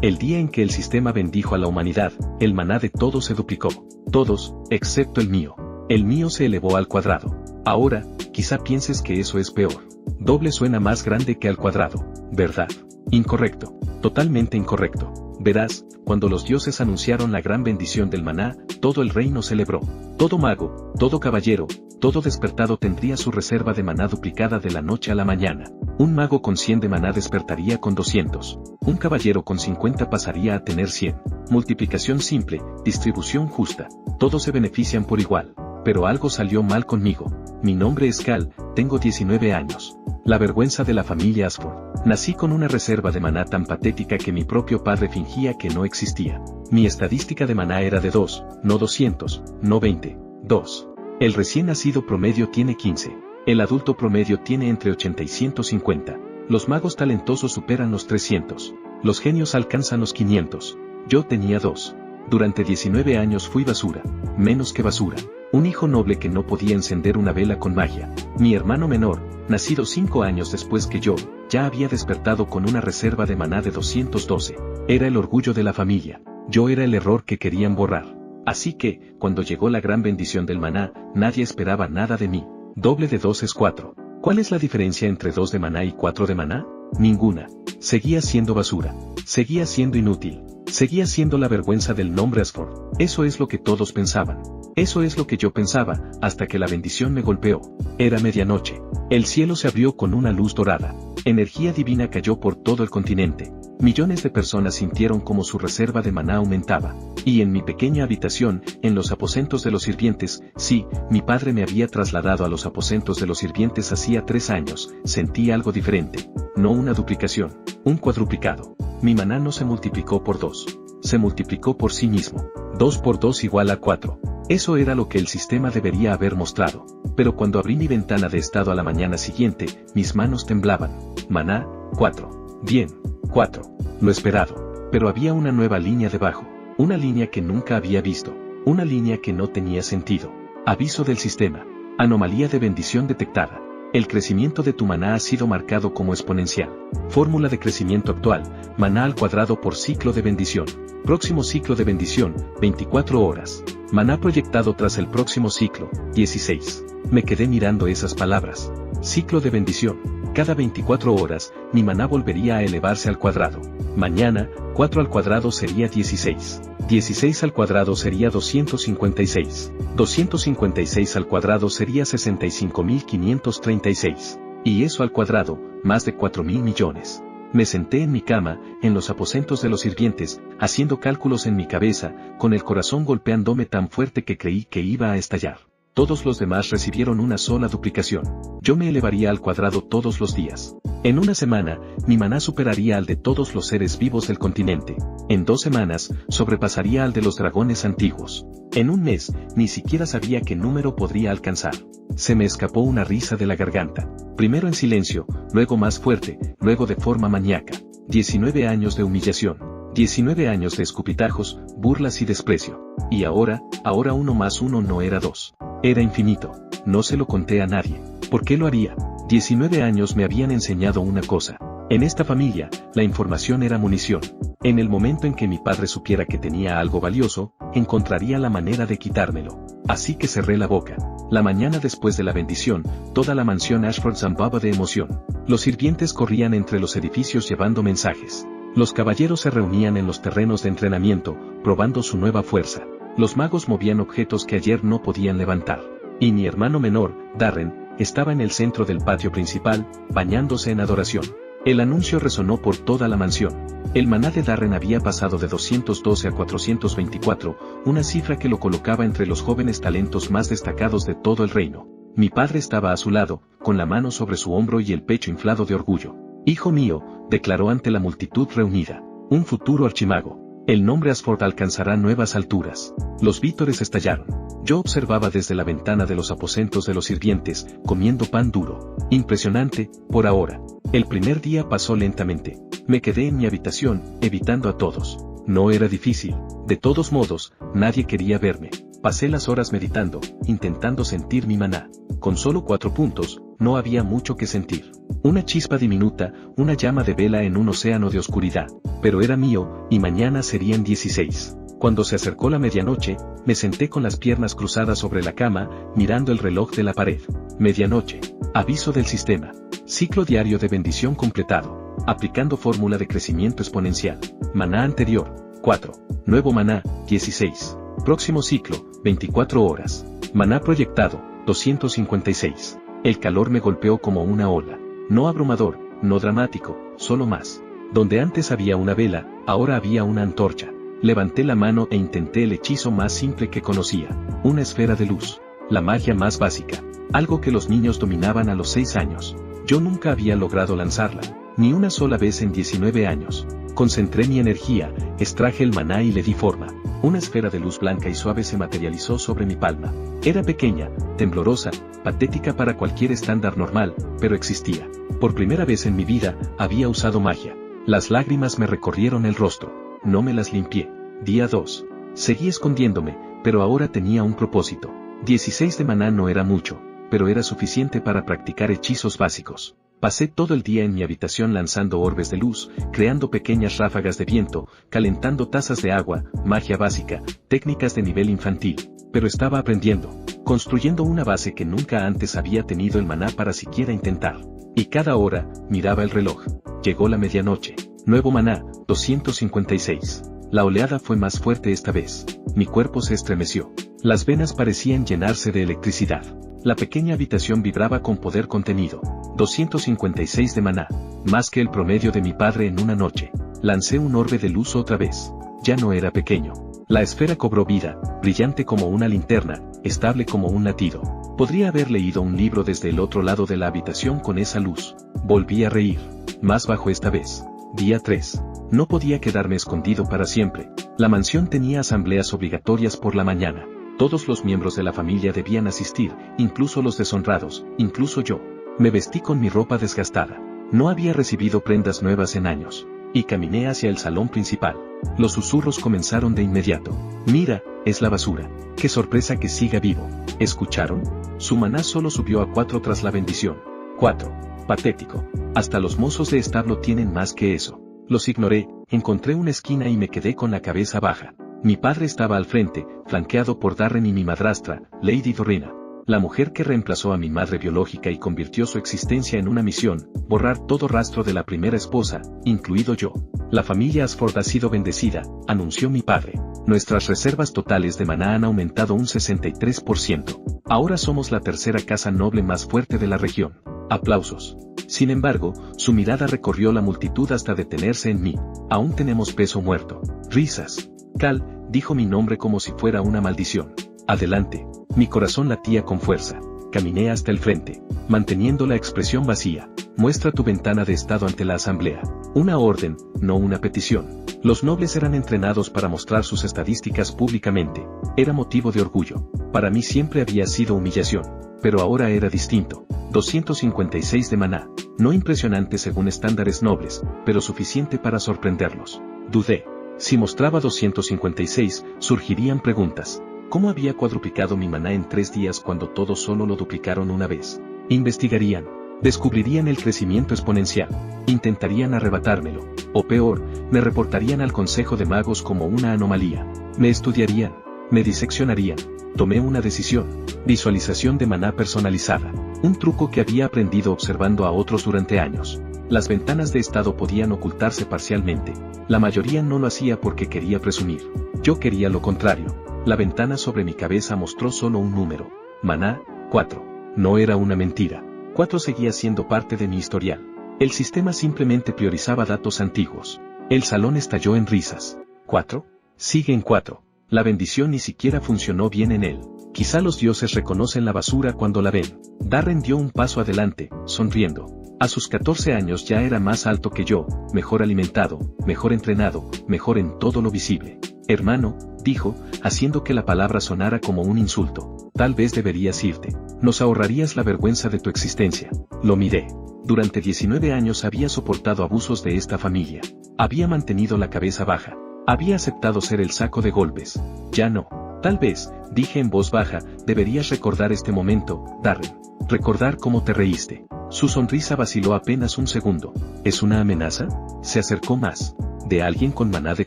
El día en que el sistema bendijo a la humanidad, el maná de todos se duplicó. Todos, excepto el mío. El mío se elevó al cuadrado. Ahora, quizá pienses que eso es peor. Doble suena más grande que al cuadrado, ¿verdad? Incorrecto. Totalmente incorrecto. Verás, cuando los dioses anunciaron la gran bendición del maná, todo el reino celebró. Todo mago, todo caballero, todo despertado tendría su reserva de maná duplicada de la noche a la mañana. Un mago con 100 de maná despertaría con 200. Un caballero con 50 pasaría a tener 100. Multiplicación simple, distribución justa. Todos se benefician por igual. Pero algo salió mal conmigo. Mi nombre es Cal, tengo 19 años. La vergüenza de la familia Ashford. Nací con una reserva de maná tan patética que mi propio padre fingía que no existía. Mi estadística de maná era de 2, no 200, no 20, 2. El recién nacido promedio tiene 15. El adulto promedio tiene entre 80 y 150. Los magos talentosos superan los 300. Los genios alcanzan los 500. Yo tenía 2. Durante 19 años fui basura. Menos que basura. Un hijo noble que no podía encender una vela con magia. Mi hermano menor, nacido 5 años después que yo, ya había despertado con una reserva de maná de 212. Era el orgullo de la familia. Yo era el error que querían borrar. Así que, cuando llegó la gran bendición del maná, nadie esperaba nada de mí. Doble de 2 es 4. ¿Cuál es la diferencia entre 2 de maná y 4 de maná? Ninguna. Seguía siendo basura. Seguía siendo inútil. Seguía siendo la vergüenza del nombre Ashford. Eso es lo que todos pensaban. Eso es lo que yo pensaba, hasta que la bendición me golpeó. Era medianoche. El cielo se abrió con una luz dorada. Energía divina cayó por todo el continente. Millones de personas sintieron como su reserva de maná aumentaba. Y en mi pequeña habitación, en los aposentos de los sirvientes, sí, mi padre me había trasladado a los aposentos de los sirvientes hacía 3 años, sentí algo diferente. No una duplicación, un cuadruplicado. Mi maná no se multiplicó por 2. Se multiplicó por sí mismo. 2 por 2 igual a 4. Eso era lo que el sistema debería haber mostrado. Pero cuando abrí mi ventana de estado a la mañana siguiente, mis manos temblaban. Maná, 4. Bien, 4. Lo esperado. Pero había una nueva línea debajo. Una línea que nunca había visto. Una línea que no tenía sentido. Aviso del sistema. Anomalía de bendición detectada. El crecimiento de tu maná ha sido marcado como exponencial. Fórmula de crecimiento actual, maná al cuadrado por ciclo de bendición. Próximo ciclo de bendición, 24 horas. Maná proyectado tras el próximo ciclo, 16. Me quedé mirando esas palabras. Ciclo de bendición. Cada 24 horas, mi maná volvería a elevarse al cuadrado. Mañana, 4 al cuadrado sería 16. 16 al cuadrado sería 256. 256 al cuadrado sería 65.536. Y eso al cuadrado, más de 4.000 millones. Me senté en mi cama, en los aposentos de los sirvientes, haciendo cálculos en mi cabeza, con el corazón golpeándome tan fuerte que creí que iba a estallar. Todos los demás recibieron una sola duplicación. Yo me elevaría al cuadrado todos los días. En una semana, mi maná superaría al de todos los seres vivos del continente. En 2 semanas, sobrepasaría al de los dragones antiguos. En un mes, ni siquiera sabía qué número podría alcanzar. Se me escapó una risa de la garganta. Primero en silencio, luego más fuerte, luego de forma maníaca. 19 años de humillación. 19 años de escupitajos, burlas y desprecio. Y ahora 1 más 1 no era 2. Era infinito. No se lo conté a nadie. ¿Por qué lo haría? 19 años me habían enseñado una cosa. En esta familia, la información era munición. En el momento en que mi padre supiera que tenía algo valioso, encontraría la manera de quitármelo. Así que cerré la boca. La mañana después de la bendición, toda la mansión Ashford zambaba de emoción. Los sirvientes corrían entre los edificios llevando mensajes. Los caballeros se reunían en los terrenos de entrenamiento, probando su nueva fuerza. Los magos movían objetos que ayer no podían levantar. Y mi hermano menor, Darren, estaba en el centro del patio principal, bañándose en adoración. El anuncio resonó por toda la mansión. El maná de Darren había pasado de 212 a 424, una cifra que lo colocaba entre los jóvenes talentos más destacados de todo el reino. Mi padre estaba a su lado, con la mano sobre su hombro y el pecho inflado de orgullo. «Hijo mío», declaró ante la multitud reunida, «un futuro archimago. El nombre Ashford alcanzará nuevas alturas». Los vítores estallaron. Yo observaba desde la ventana de los aposentos de los sirvientes, comiendo pan duro. Impresionante, por ahora. El primer día pasó lentamente. Me quedé en mi habitación, evitando a todos. No era difícil. De todos modos, nadie quería verme. Pasé las horas meditando, intentando sentir mi maná. Con solo 4 puntos, no había mucho que sentir. Una chispa diminuta, una llama de vela en un océano de oscuridad, pero era mío, y mañana serían 16. Cuando se acercó la medianoche, me senté con las piernas cruzadas sobre la cama, mirando el reloj de la pared. Medianoche. Aviso del sistema. Ciclo diario de bendición completado. Aplicando fórmula de crecimiento exponencial. Maná anterior, 4. Nuevo maná, 16. Próximo ciclo, 24 horas. Maná proyectado, 256. El calor me golpeó como una ola. No abrumador, no dramático, solo más. Donde antes había una vela, ahora había una antorcha. Levanté la mano e intenté el hechizo más simple que conocía. Una esfera de luz. La magia más básica. Algo que los niños dominaban a los 6 años. Yo nunca había logrado lanzarla, ni una sola vez en 19 años. Concentré mi energía, extraje el maná y le di forma. Una esfera de luz blanca y suave se materializó sobre mi palma. Era pequeña, temblorosa, patética para cualquier estándar normal, pero existía. Por primera vez en mi vida, había usado magia. Las lágrimas me recorrieron el rostro. No me las limpié. Día 2. Seguí escondiéndome, pero ahora tenía un propósito. 16 de maná no era mucho, pero era suficiente para practicar hechizos básicos. Pasé todo el día en mi habitación lanzando orbes de luz, creando pequeñas ráfagas de viento, calentando tazas de agua, magia básica, técnicas de nivel infantil. Pero estaba aprendiendo, construyendo una base que nunca antes había tenido el maná para siquiera intentar. Y cada hora, miraba el reloj. Llegó la medianoche. Nuevo maná, 256. La oleada fue más fuerte esta vez. Mi cuerpo se estremeció. Las venas parecían llenarse de electricidad. La pequeña habitación vibraba con poder contenido. 256 de maná, más que el promedio de mi padre en una noche. Lancé un orbe de luz otra vez. Ya no era pequeño. La esfera cobró vida, brillante como una linterna, estable como un latido. Podría haber leído un libro desde el otro lado de la habitación con esa luz. Volví a reír. Más bajo esta vez. Día 3. No podía quedarme escondido para siempre. La mansión tenía asambleas obligatorias por la mañana. Todos los miembros de la familia debían asistir, incluso los deshonrados, incluso yo. Me vestí con mi ropa desgastada. No había recibido prendas nuevas en años. Y caminé hacia el salón principal. Los susurros comenzaron de inmediato. Mira, es la basura. Qué sorpresa que siga vivo. ¿Escucharon? Su maná solo subió a 4 tras la bendición. 4. Patético. Hasta los mozos de establo tienen más que eso. Los ignoré, encontré una esquina y me quedé con la cabeza baja. Mi padre estaba al frente, flanqueado por Darren y mi madrastra, Lady Dorrina. La mujer que reemplazó a mi madre biológica y convirtió su existencia en una misión, borrar todo rastro de la primera esposa, incluido yo. La familia Ashford ha sido bendecida, anunció mi padre. Nuestras reservas totales de maná han aumentado un 63%. Ahora somos la tercera casa noble más fuerte de la región. Aplausos. Sin embargo, su mirada recorrió la multitud hasta detenerse en mí. Aún tenemos peso muerto. Risas. Cal, dijo mi nombre como si fuera una maldición. Adelante. Mi corazón latía con fuerza. Caminé hasta el frente, manteniendo la expresión vacía. Muestra tu ventana de estado ante la asamblea. Una orden, no una petición. Los nobles eran entrenados para mostrar sus estadísticas públicamente. Era motivo de orgullo. Para mí siempre había sido humillación. Pero ahora era distinto. 256 de maná. No impresionante según estándares nobles, pero suficiente para sorprenderlos. Dudé. Si mostraba 256, surgirían preguntas. ¿Cómo había cuadruplicado mi maná en 3 días cuando todos solo lo duplicaron una vez? Investigarían. Descubrirían el crecimiento exponencial. Intentarían arrebatármelo. O peor, me reportarían al Consejo de Magos como una anomalía. Me estudiarían. Me diseccionarían. Tomé una decisión. Visualización de maná personalizada. Un truco que había aprendido observando a otros durante años. Las ventanas de estado podían ocultarse parcialmente. La mayoría no lo hacía porque quería presumir. Yo quería lo contrario. La ventana sobre mi cabeza mostró solo un número. Maná, 4. No era una mentira. 4 seguía siendo parte de mi historial. El sistema simplemente priorizaba datos antiguos. El salón estalló en risas. ¿4? Sigue en 4. La bendición ni siquiera funcionó bien en él. Quizá los dioses reconocen la basura cuando la ven. Darren dio un paso adelante, sonriendo. A sus 14 años ya era más alto que yo, mejor alimentado, mejor entrenado, mejor en todo lo visible. Hermano, dijo, haciendo que la palabra sonara como un insulto. Tal vez deberías irte. Nos ahorrarías la vergüenza de tu existencia. Lo miré. Durante 19 años había soportado abusos de esta familia. Había mantenido la cabeza baja. Había aceptado ser el saco de golpes. Ya no. Tal vez, dije en voz baja, deberías recordar este momento, Darren. Recordar cómo te reíste. Su sonrisa vaciló apenas un segundo. ¿Es una amenaza? Se acercó más. ¿De alguien con maná de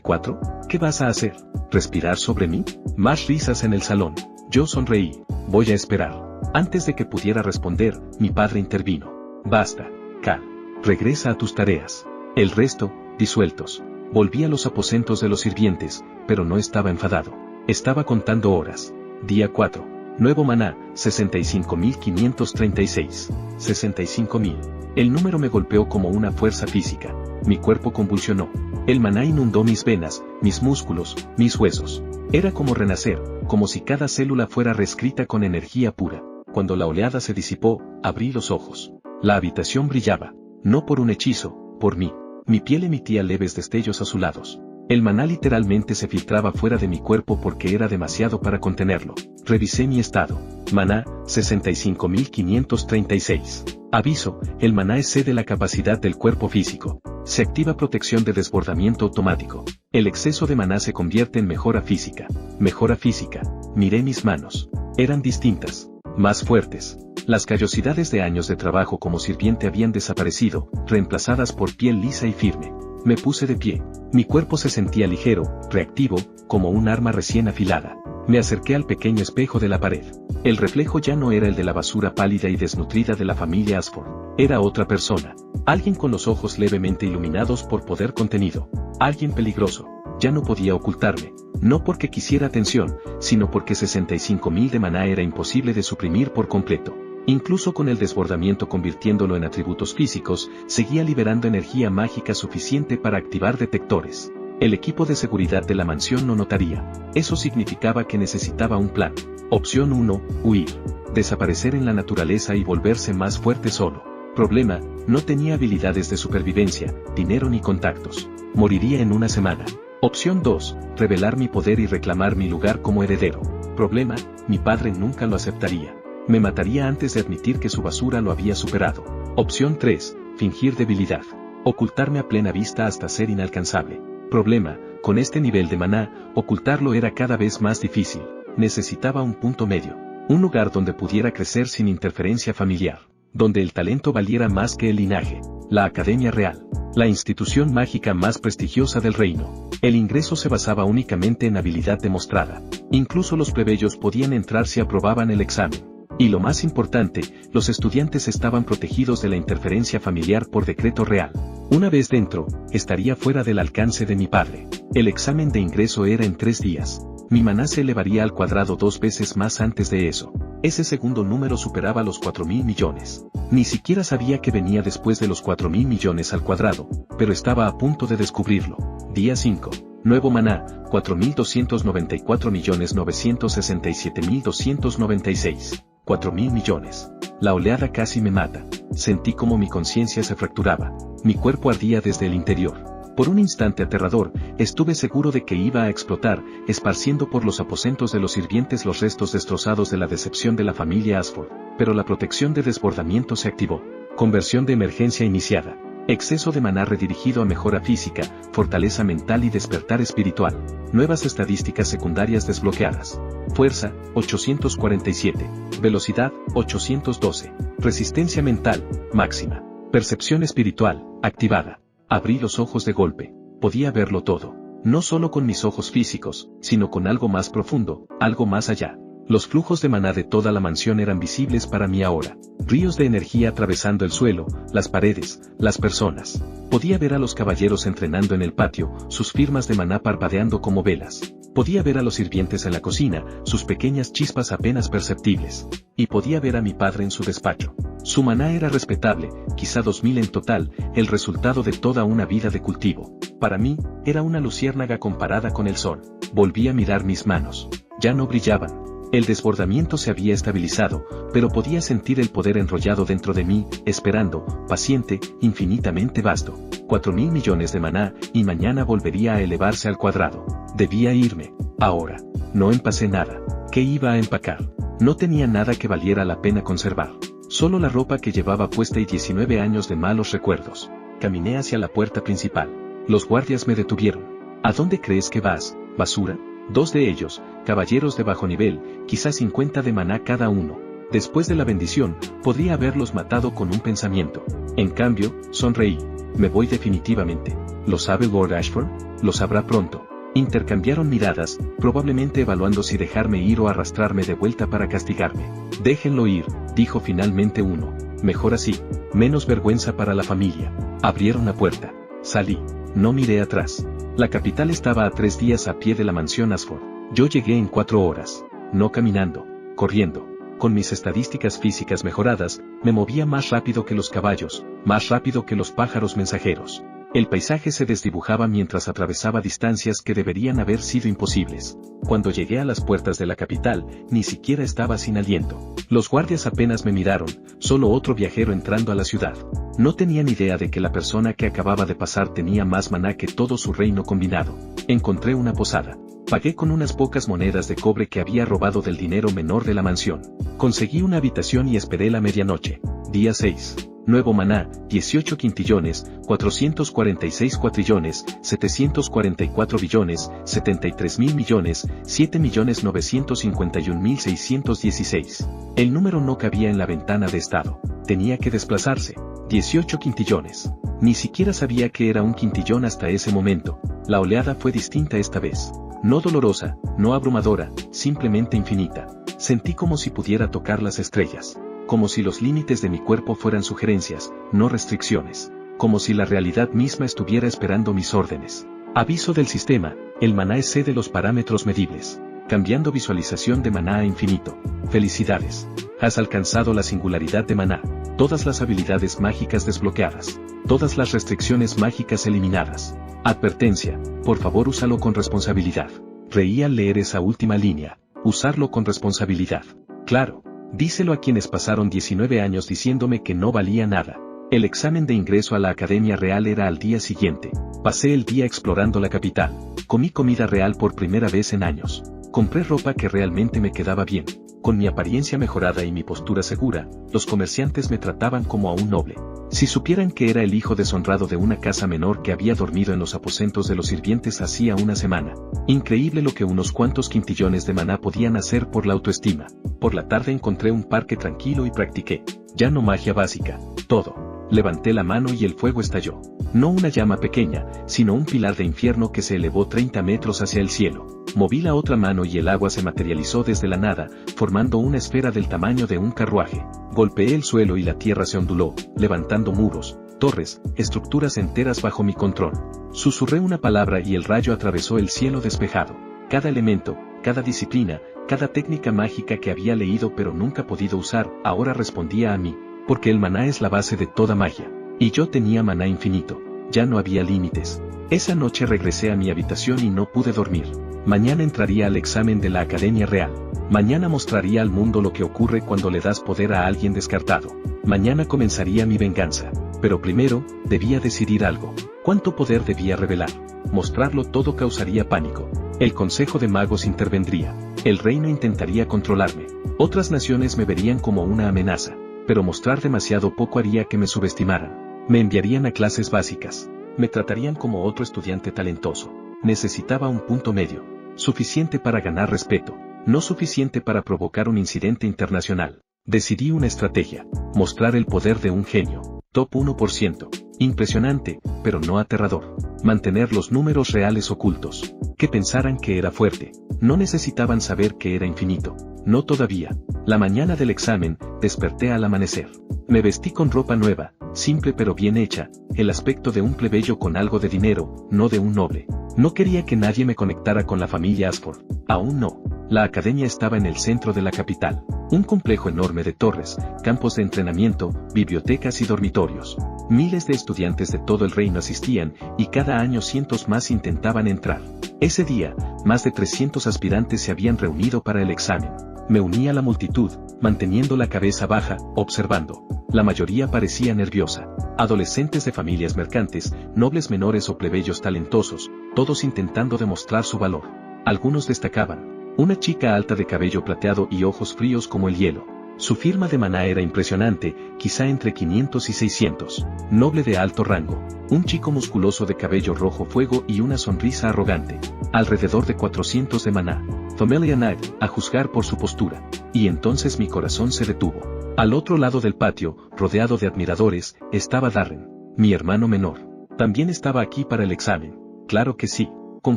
4? ¿Qué vas a hacer? ¿Respirar sobre mí? Más risas en el salón. Yo sonreí. Voy a esperar. Antes de que pudiera responder, mi padre intervino. Basta, Cal. Regresa a tus tareas. El resto, disueltos. Volví a los aposentos de los sirvientes, pero no estaba enfadado. Estaba contando horas. Día 4. Nuevo maná, 65.536. 65.000. El número me golpeó como una fuerza física. Mi cuerpo convulsionó. El maná inundó mis venas, mis músculos, mis huesos. Era como renacer, como si cada célula fuera reescrita con energía pura. Cuando la oleada se disipó, abrí los ojos. La habitación brillaba. No por un hechizo, por mí. Mi piel emitía leves destellos azulados. El maná literalmente se filtraba fuera de mi cuerpo porque era demasiado para contenerlo. Revisé mi estado. Maná, 65.536. Aviso, el maná excede la capacidad del cuerpo físico. Se activa protección de desbordamiento automático. El exceso de maná se convierte en mejora física. Mejora física. Miré mis manos. Eran distintas. Más fuertes. Las callosidades de años de trabajo como sirviente habían desaparecido, reemplazadas por piel lisa y firme. Me puse de pie. Mi cuerpo se sentía ligero, reactivo, como un arma recién afilada. Me acerqué al pequeño espejo de la pared. El reflejo ya no era el de la basura pálida y desnutrida de la familia Ashford. Era otra persona. Alguien con los ojos levemente iluminados por poder contenido. Alguien peligroso. Ya no podía ocultarme. No porque quisiera atención, sino porque 65.000 de maná era imposible de suprimir por completo. Incluso con el desbordamiento convirtiéndolo en atributos físicos, seguía liberando energía mágica suficiente para activar detectores. El equipo de seguridad de la mansión no notaría. Eso significaba que necesitaba un plan. Opción 1, huir. Desaparecer en la naturaleza y volverse más fuerte solo. Problema, no tenía habilidades de supervivencia, dinero ni contactos. Moriría en una semana. Opción 2, revelar mi poder y reclamar mi lugar como heredero. Problema, mi padre nunca lo aceptaría. Me mataría antes de admitir que su basura lo había superado. Opción 3, fingir debilidad. Ocultarme a plena vista hasta ser inalcanzable. Problema, con este nivel de maná, ocultarlo era cada vez más difícil. Necesitaba un punto medio. Un lugar donde pudiera crecer sin interferencia familiar. Donde el talento valiera más que el linaje. La Academia Real. La institución mágica más prestigiosa del reino. El ingreso se basaba únicamente en habilidad demostrada. Incluso los plebeyos podían entrar si aprobaban el examen. Y lo más importante, los estudiantes estaban protegidos de la interferencia familiar por decreto real. Una vez dentro, estaría fuera del alcance de mi padre. El examen de ingreso era en 3 días. Mi maná se elevaría al cuadrado 2 veces más antes de eso. Ese segundo número superaba los 4.000 millones. Ni siquiera sabía que venía después de los 4.000 millones al cuadrado, pero estaba a punto de descubrirlo. Día 5. Nuevo maná, 4.294.967.296. 4.000 millones. La oleada casi me mata. Sentí como mi conciencia se fracturaba. Mi cuerpo ardía desde el interior. Por un instante aterrador, estuve seguro de que iba a explotar, esparciendo por los aposentos de los sirvientes los restos destrozados de la decepción de la familia Ashford. Pero la protección de desbordamiento se activó. Conversión de emergencia iniciada. Exceso de maná redirigido a mejora física, fortaleza mental y despertar espiritual. Nuevas estadísticas secundarias desbloqueadas. Fuerza, 847. Velocidad, 812. Resistencia mental, máxima. Percepción espiritual, activada. Abrí los ojos de golpe. Podía verlo todo. No solo con mis ojos físicos, sino con algo más profundo, algo más allá. Los flujos de maná de toda la mansión eran visibles para mí ahora. Ríos de energía atravesando el suelo, las paredes, las personas. Podía ver a los caballeros entrenando en el patio, sus firmas de maná parpadeando como velas. Podía ver a los sirvientes en la cocina, sus pequeñas chispas apenas perceptibles. Y podía ver a mi padre en su despacho. Su maná era respetable, quizá 2.000 en total, el resultado de toda una vida de cultivo. Para mí, era una luciérnaga comparada con el sol. Volví a mirar mis manos. Ya no brillaban. El desbordamiento se había estabilizado, pero podía sentir el poder enrollado dentro de mí, esperando, paciente, infinitamente vasto. 4.000 millones de maná, y mañana volvería a elevarse al cuadrado. Debía irme. Ahora. No empacé nada. ¿Qué iba a empacar? No tenía nada que valiera la pena conservar. Solo la ropa que llevaba puesta y 19 años de malos recuerdos. Caminé hacia la puerta principal. Los guardias me detuvieron. ¿A dónde crees que vas, basura? 2 de ellos, caballeros de bajo nivel, quizá 50 de maná cada uno. Después de la bendición, podría haberlos matado con un pensamiento. En cambio, sonreí. Me voy definitivamente. ¿Lo sabe Lord Ashford? Lo sabrá pronto. Intercambiaron miradas, probablemente evaluando si dejarme ir o arrastrarme de vuelta para castigarme. Déjenlo ir, dijo finalmente uno. Mejor así. Menos vergüenza para la familia. Abrieron la puerta. Salí. No miré atrás. La capital estaba a 3 días a pie de la mansión Ashford. Yo llegué en 4 horas. No caminando. Corriendo. Con mis estadísticas físicas mejoradas, me movía más rápido que los caballos, más rápido que los pájaros mensajeros. El paisaje se desdibujaba mientras atravesaba distancias que deberían haber sido imposibles. Cuando llegué a las puertas de la capital, ni siquiera estaba sin aliento. Los guardias apenas me miraron, solo otro viajero entrando a la ciudad. No tenían idea de que la persona que acababa de pasar tenía más maná que todo su reino combinado. Encontré una posada. Pagué con unas pocas monedas de cobre que había robado del dinero menor de la mansión. Conseguí una habitación y esperé la medianoche. Día 6. Nuevo maná, 18 quintillones, 446 cuatrillones, 744 billones, 73.000 millones, 7.951.616. El número no cabía en la ventana de estado. Tenía que desplazarse. 18 quintillones. Ni siquiera sabía que era un quintillón hasta ese momento. La oleada fue distinta esta vez. No dolorosa, no abrumadora, simplemente infinita. Sentí como si pudiera tocar las estrellas. Como si los límites de mi cuerpo fueran sugerencias, no restricciones. Como si la realidad misma estuviera esperando mis órdenes. Aviso del sistema, el maná excede los parámetros medibles. Cambiando visualización de maná a infinito. Felicidades. Has alcanzado la singularidad de maná. Todas las habilidades mágicas desbloqueadas. Todas las restricciones mágicas eliminadas. Advertencia, por favor úsalo con responsabilidad. Reí al leer esa última línea. Usarlo con responsabilidad. Claro. Díselo a quienes pasaron 19 años diciéndome que no valía nada. El examen de ingreso a la Academia Real era al día siguiente. Pasé el día explorando la capital. Comí comida real por primera vez en años. Compré ropa que realmente me quedaba bien. Con mi apariencia mejorada y mi postura segura, los comerciantes me trataban como a un noble. Si supieran que era el hijo deshonrado de una casa menor que había dormido en los aposentos de los sirvientes hacía una semana. Increíble lo que unos cuantos quintillones de maná podían hacer por la autoestima. Por la tarde encontré un parque tranquilo y practiqué. Ya no magia básica, todo. Levanté la mano y el fuego estalló. No una llama pequeña, sino un pilar de infierno que se elevó 30 metros hacia el cielo. Moví la otra mano y el agua se materializó desde la nada, formando una esfera del tamaño de un carruaje. Golpeé el suelo y la tierra se onduló, levantando muros, torres, estructuras enteras bajo mi control. Susurré una palabra y el rayo atravesó el cielo despejado. Cada elemento, cada disciplina, cada técnica mágica que había leído pero nunca podido usar, ahora respondía a mí, porque el maná es la base de toda magia. Y yo tenía maná infinito. Ya no había límites. Esa noche regresé a mi habitación y no pude dormir. Mañana entraría al examen de la Academia Real. Mañana mostraría al mundo lo que ocurre cuando le das poder a alguien descartado. Mañana comenzaría mi venganza. Pero primero, debía decidir algo. ¿Cuánto poder debía revelar? Mostrarlo todo causaría pánico. El Consejo de Magos intervendría. El reino intentaría controlarme. Otras naciones me verían como una amenaza. Pero mostrar demasiado poco haría que me subestimaran. Me enviarían a clases básicas. Me tratarían como otro estudiante talentoso. Necesitaba un punto medio. Suficiente para ganar respeto. No suficiente para provocar un incidente internacional. Decidí una estrategia. Mostrar el poder de un genio. Top 1%. Impresionante, pero no aterrador. Mantener los números reales ocultos. Que pensaran que era fuerte. No necesitaban saber que era infinito. No todavía. La mañana del examen, desperté al amanecer. Me vestí con ropa nueva, simple pero bien hecha, el aspecto de un plebeyo con algo de dinero, no de un noble. No quería que nadie me conectara con la familia Ashford. Aún no. La academia estaba en el centro de la capital. Un complejo enorme de torres, campos de entrenamiento, bibliotecas y dormitorios. Miles de estudiantes de todo el reino asistían, y cada año cientos más intentaban entrar. Ese día, más de 300 aspirantes se habían reunido para el examen. Me uní a la multitud, manteniendo la cabeza baja, observando. La mayoría parecía nerviosa. Adolescentes de familias mercantes, nobles menores o plebeyos talentosos, todos intentando demostrar su valor. Algunos destacaban. Una chica alta de cabello plateado y ojos fríos como el hielo. Su firma de maná era impresionante, quizá entre 500 y 600. Noble de alto rango. Un chico musculoso de cabello rojo fuego y una sonrisa arrogante. alrededor de 400 de maná. Familia Knight, a juzgar por su postura. Y entonces mi corazón se detuvo. Al otro lado del patio, rodeado de admiradores, estaba Darren, mi hermano menor. También estaba aquí para el examen. Claro que sí. Con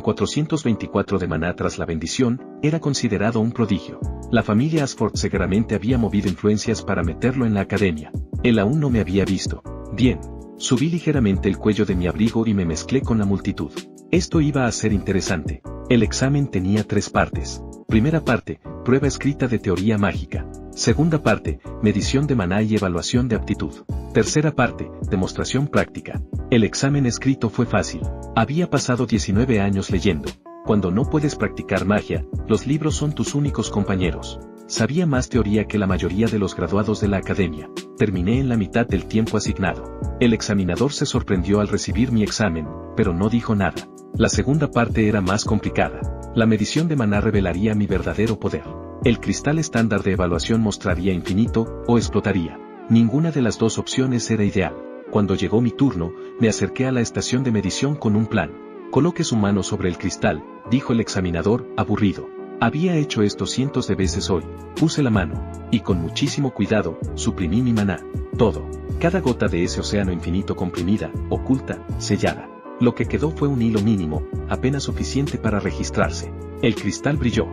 424 de maná tras la bendición, era considerado un prodigio. La familia Ashford seguramente había movido influencias para meterlo en la academia. Él aún no me había visto. Bien. Subí ligeramente el cuello de mi abrigo y me mezclé con la multitud. Esto iba a ser interesante. El examen tenía 3 partes. Primera parte, prueba escrita de teoría mágica. Segunda parte, medición de maná y evaluación de aptitud. Tercera parte, demostración práctica. El examen escrito fue fácil. Había pasado 19 años leyendo. Cuando no puedes practicar magia, los libros son tus únicos compañeros. Sabía más teoría que la mayoría de los graduados de la academia. Terminé en la mitad del tiempo asignado. El examinador se sorprendió al recibir mi examen, pero no dijo nada. La segunda parte era más complicada. La medición de maná revelaría mi verdadero poder. El cristal estándar de evaluación mostraría infinito, o explotaría. Ninguna de las dos opciones era ideal. Cuando llegó mi turno, me acerqué a la estación de medición con un plan. Coloque su mano sobre el cristal, dijo el examinador, aburrido. Había hecho esto cientos de veces hoy. Puse la mano, y con muchísimo cuidado, suprimí mi maná. Todo. Cada gota de ese océano infinito comprimida, oculta, sellada. Lo que quedó fue un hilo mínimo, apenas suficiente para registrarse. El cristal brilló.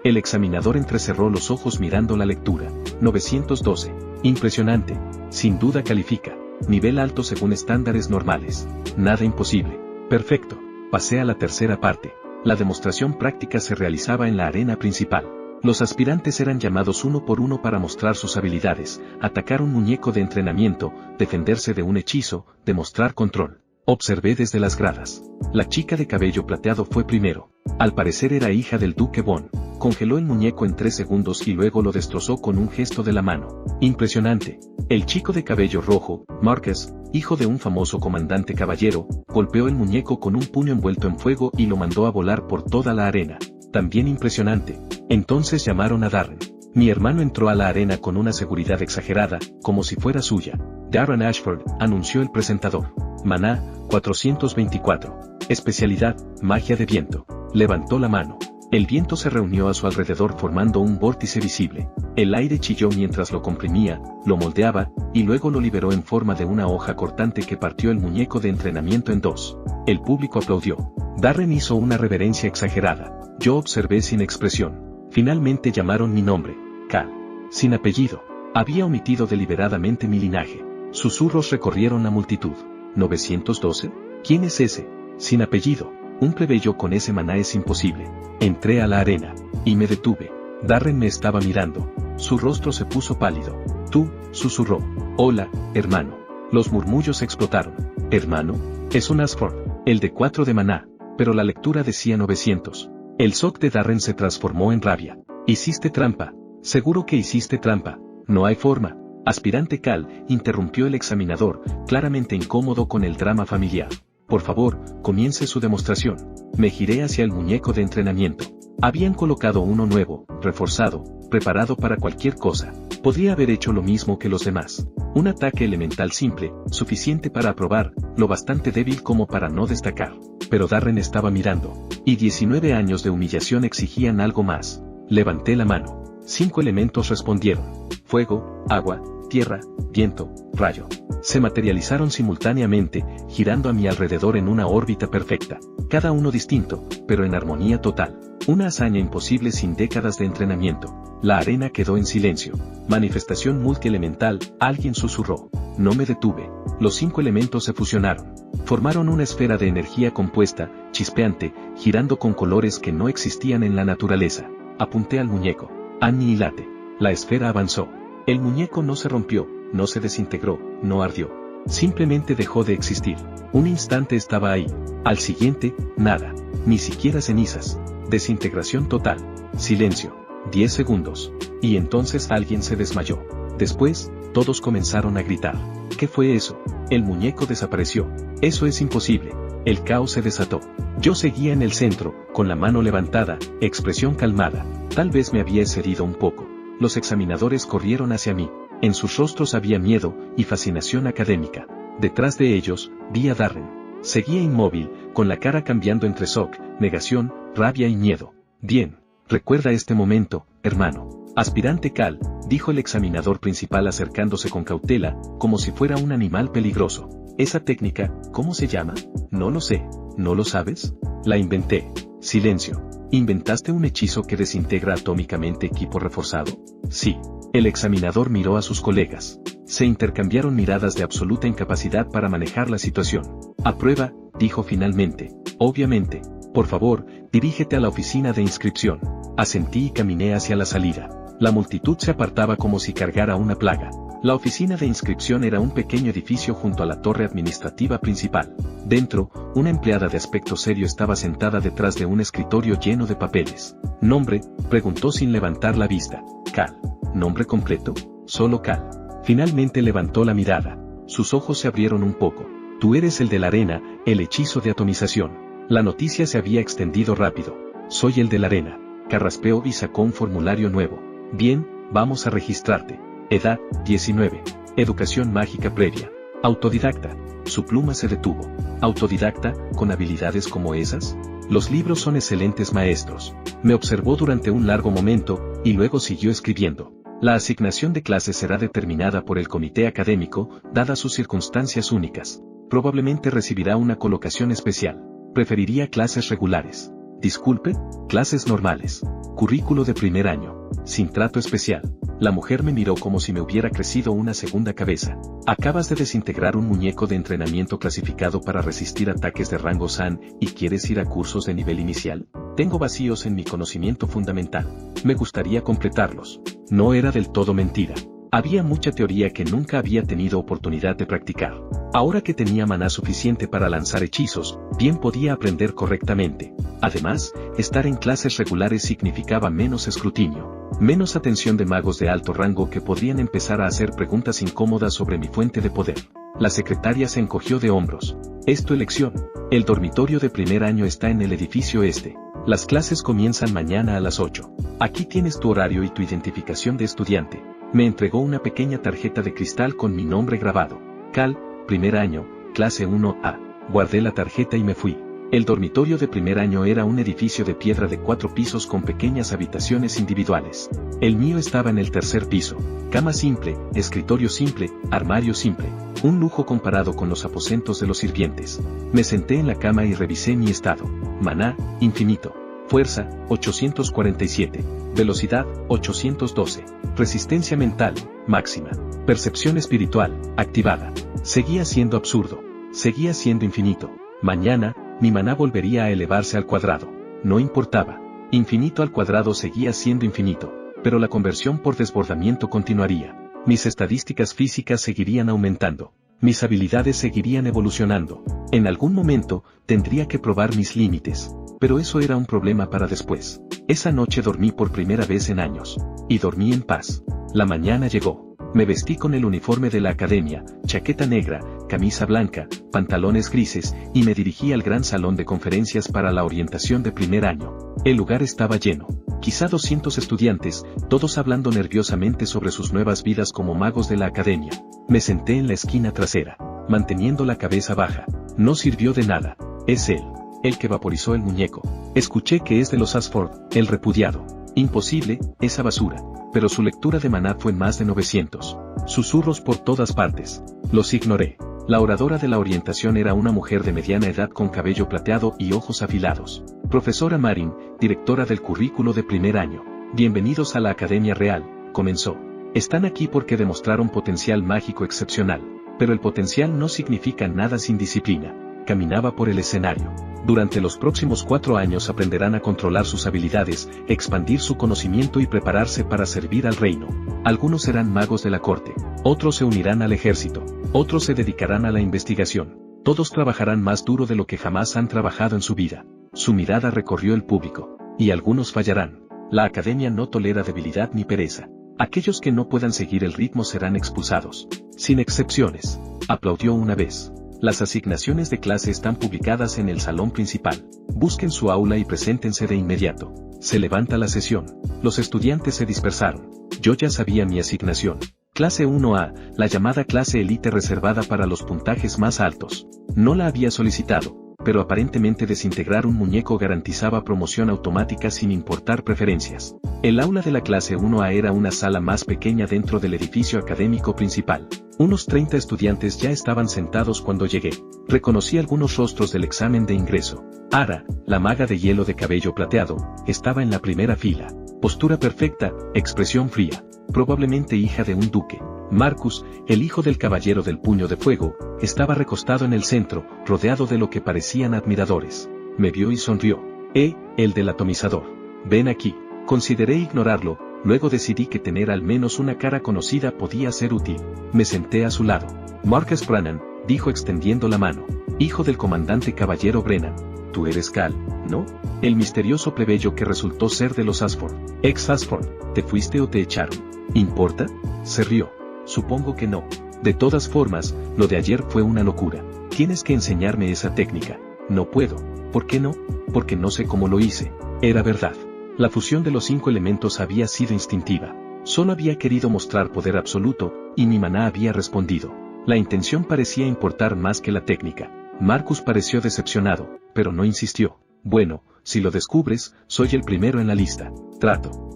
El examinador entrecerró los ojos mirando la lectura. 912. Impresionante. Sin duda califica. Nivel alto según estándares normales. Nada imposible. Perfecto. Pasé a la tercera parte. La demostración práctica se realizaba en la arena principal. Los aspirantes eran llamados uno por uno para mostrar sus habilidades, atacar un muñeco de entrenamiento, defenderse de un hechizo, demostrar control. Observé desde las gradas. La chica de cabello plateado fue primero. Al parecer era hija del duque Von. Congeló el muñeco en 3 segundos y luego lo destrozó con un gesto de la mano. Impresionante. El chico de cabello rojo, Marcus, hijo de un famoso comandante caballero, golpeó el muñeco con un puño envuelto en fuego y lo mandó a volar por toda la arena. También impresionante. Entonces llamaron a Darren. Mi hermano entró a la arena con una seguridad exagerada, como si fuera suya. Darren Ashford, anunció el presentador. Maná, 424. Especialidad, magia de viento. Levantó la mano. El viento se reunió a su alrededor formando un vórtice visible. El aire chilló mientras lo comprimía, lo moldeaba, y luego lo liberó en forma de una hoja cortante que partió el muñeco de entrenamiento en 2. El público aplaudió. Darren hizo una reverencia exagerada. Yo observé sin expresión. Finalmente llamaron mi nombre. Cal. Sin apellido. Había omitido deliberadamente mi linaje. Susurros recorrieron la multitud. ¿912? ¿Quién es ese? Sin apellido. Un plebeyo con ese maná es imposible. Entré a la arena. Y me detuve. Darren me estaba mirando. Su rostro se puso pálido. Tú, susurró. Hola, hermano. Los murmullos explotaron. ¿Hermano? Es un Ashford. El de 4 de maná. Pero la lectura decía 900. El shock de Darren se transformó en rabia. Hiciste trampa. Seguro que hiciste trampa. No hay forma. Aspirante Cal, interrumpió el examinador, claramente incómodo con el drama familiar. Por favor, comience su demostración. Me giré hacia el muñeco de entrenamiento. Habían colocado uno nuevo, reforzado, preparado para cualquier cosa. Podría haber hecho lo mismo que los demás. Un ataque elemental simple, suficiente para aprobar, lo bastante débil como para no destacar. Pero Darren estaba mirando. Y 19 años de humillación exigían algo más. Levanté la mano. 5 elementos respondieron. Fuego, agua, tierra, viento, rayo. Se materializaron simultáneamente, girando a mi alrededor en una órbita perfecta. Cada uno distinto, pero en armonía total. Una hazaña imposible sin décadas de entrenamiento. La arena quedó en silencio. Manifestación multielemental, alguien susurró. No me detuve. Los 5 elementos se fusionaron. Formaron una esfera de energía compuesta, chispeante, girando con colores que no existían en la naturaleza. Apunté al muñeco. Anihilate. La esfera avanzó. El muñeco no se rompió, no se desintegró, no ardió. Simplemente dejó de existir. Un instante estaba ahí. Al siguiente, nada. Ni siquiera cenizas. Desintegración total. Silencio. 10 segundos. Y entonces alguien se desmayó. Después, todos comenzaron a gritar. ¿Qué fue eso? El muñeco desapareció. Eso es imposible. El caos se desató. Yo seguía en el centro, con la mano levantada, expresión calmada. Tal vez me había excedido un poco. Los examinadores corrieron hacia mí. En sus rostros había miedo y fascinación académica. Detrás de ellos, vi a Darren. Seguía inmóvil, con la cara cambiando entre shock, negación, rabia y miedo. Bien, recuerda este momento, hermano. Aspirante Cal, dijo el examinador principal acercándose con cautela, como si fuera un animal peligroso. Esa técnica, ¿cómo se llama? No lo sé. ¿No lo sabes? La inventé. Silencio. ¿Inventaste un hechizo que desintegra atómicamente equipo reforzado? Sí. El examinador miró a sus colegas. Se intercambiaron miradas de absoluta incapacidad para manejar la situación. Aprueba, dijo finalmente. Obviamente. Por favor, dirígete a la oficina de inscripción. Asentí y caminé hacia la salida. La multitud se apartaba como si cargara una plaga. La oficina de inscripción era un pequeño edificio junto a la torre administrativa principal. Dentro, una empleada de aspecto serio estaba sentada detrás de un escritorio lleno de papeles. ¿Nombre?, preguntó sin levantar la vista. Cal. ¿Nombre completo? Solo Cal. Finalmente levantó la mirada. Sus ojos se abrieron un poco. Tú eres el de la arena, el hechizo de atomización. La noticia se había extendido rápido. Soy el de la arena. Carraspeó y sacó un formulario nuevo. Bien, vamos a registrarte. Edad, 19. Educación mágica previa. Autodidacta. Su pluma se detuvo. ¿Autodidacta, con habilidades como esas? Los libros son excelentes maestros. Me observó durante un largo momento, y luego siguió escribiendo. La asignación de clases será determinada por el comité académico, dadas sus circunstancias únicas. Probablemente recibirá una colocación especial. Preferiría clases regulares. Disculpe, clases normales. Currículo de primer año. Sin trato especial. La mujer me miró como si me hubiera crecido una segunda cabeza. Acabas de desintegrar un muñeco de entrenamiento clasificado para resistir ataques de rango San, ¿y quieres ir a cursos de nivel inicial? Tengo vacíos en mi conocimiento fundamental. Me gustaría completarlos. No era del todo mentira. Había mucha teoría que nunca había tenido oportunidad de practicar. Ahora que tenía maná suficiente para lanzar hechizos, bien podía aprender correctamente. Además, estar en clases regulares significaba menos escrutinio, menos atención de magos de alto rango que podrían empezar a hacer preguntas incómodas sobre mi fuente de poder. La secretaria se encogió de hombros. Es tu elección. El dormitorio de primer año está en el edificio este. Las clases comienzan mañana a las 8. Aquí tienes tu horario y tu identificación de estudiante. Me entregó una pequeña tarjeta de cristal con mi nombre grabado. Cal, primer año, clase 1A. Guardé la tarjeta y me fui. El dormitorio de primer año era un edificio de piedra de 4 pisos con pequeñas habitaciones individuales. El mío estaba en el tercer piso. Cama simple, escritorio simple, armario simple. Un lujo comparado con los aposentos de los sirvientes. Me senté en la cama y revisé mi estado. Maná, infinito. Fuerza, 847. Velocidad, 812. Resistencia mental, máxima. Percepción espiritual, activada. Seguía siendo absurdo. Seguía siendo infinito. Mañana, mi maná volvería a elevarse al cuadrado. No importaba. Infinito al cuadrado seguía siendo infinito. Pero la conversión por desbordamiento continuaría. Mis estadísticas físicas seguirían aumentando. Mis habilidades seguirían evolucionando. En algún momento, tendría que probar mis límites. Pero eso era un problema para después. Esa noche dormí por primera vez en años. Y dormí en paz. La mañana llegó. Me vestí con el uniforme de la academia, chaqueta negra, camisa blanca, pantalones grises, y me dirigí al gran salón de conferencias para la orientación de primer año. El lugar estaba lleno. Quizá 200 estudiantes, todos hablando nerviosamente sobre sus nuevas vidas como magos de la academia. Me senté en la esquina trasera, manteniendo la cabeza baja. No sirvió de nada. Es él, el que vaporizó el muñeco. Escuché que es de los Ashford, el repudiado. Imposible, esa basura. Pero su lectura de maná fue más de 900. Susurros por todas partes. Los ignoré. La oradora de la orientación era una mujer de mediana edad con cabello plateado y ojos afilados. Profesora Marin, directora del currículo de primer año. Bienvenidos a la Academia Real, comenzó. Están aquí porque demostraron potencial mágico excepcional. Pero el potencial no significa nada sin disciplina. Caminaba por el escenario. Durante los próximos 4 años aprenderán a controlar sus habilidades, expandir su conocimiento y prepararse para servir al reino. Algunos serán magos de la corte, otros se unirán al ejército, otros se dedicarán a la investigación. Todos trabajarán más duro de lo que jamás han trabajado en su vida. Su mirada recorrió el público. Y algunos fallarán. La academia no tolera debilidad ni pereza. Aquellos que no puedan seguir el ritmo serán expulsados. Sin excepciones. Aplaudió una vez. Las asignaciones de clase están publicadas en el salón principal. Busquen su aula y preséntense de inmediato. Se levanta la sesión. Los estudiantes se dispersaron. Yo ya sabía mi asignación. Clase 1A, la llamada clase élite reservada para los puntajes más altos. No la había solicitado, pero aparentemente desintegrar un muñeco garantizaba promoción automática sin importar preferencias. El aula de la clase 1A era una sala más pequeña dentro del edificio académico principal. Unos 30 estudiantes ya estaban sentados cuando llegué. Reconocí algunos rostros del examen de ingreso. Ara, la maga de hielo de cabello plateado, estaba en la primera fila. Postura perfecta, expresión fría, probablemente hija de un duque. Marcus, el hijo del caballero del puño de fuego, estaba recostado en el centro, rodeado de lo que parecían admiradores. Me vio y sonrió. El del atomizador. Ven aquí. Consideré ignorarlo, luego decidí que tener al menos una cara conocida podía ser útil. Me senté a su lado. Marcus Brannan, dijo extendiendo la mano. Hijo del comandante caballero Brennan. Tú eres Cal, ¿no? El misterioso plebeyo que resultó ser de los Ashford. Ex Ashford. ¿Te fuiste o te echaron? ¿Importa? Se rió. Supongo que no. De todas formas, lo de ayer fue una locura. Tienes que enseñarme esa técnica. No puedo. ¿Por qué no? Porque no sé cómo lo hice. Era verdad. La fusión de los 5 elementos había sido instintiva. Solo había querido mostrar poder absoluto, y mi maná había respondido. La intención parecía importar más que la técnica. Marcus pareció decepcionado, pero no insistió. Bueno, si lo descubres, soy el primero en la lista. Trato.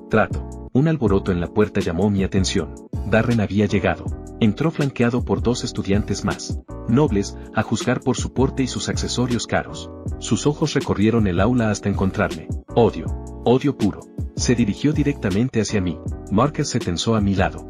Un alboroto en la puerta llamó mi atención. Darren había llegado. Entró flanqueado por 2 estudiantes más. Nobles, a juzgar por su porte y sus accesorios caros. Sus ojos recorrieron el aula hasta encontrarme. Odio puro. Se dirigió directamente hacia mí. Marcus se tensó a mi lado.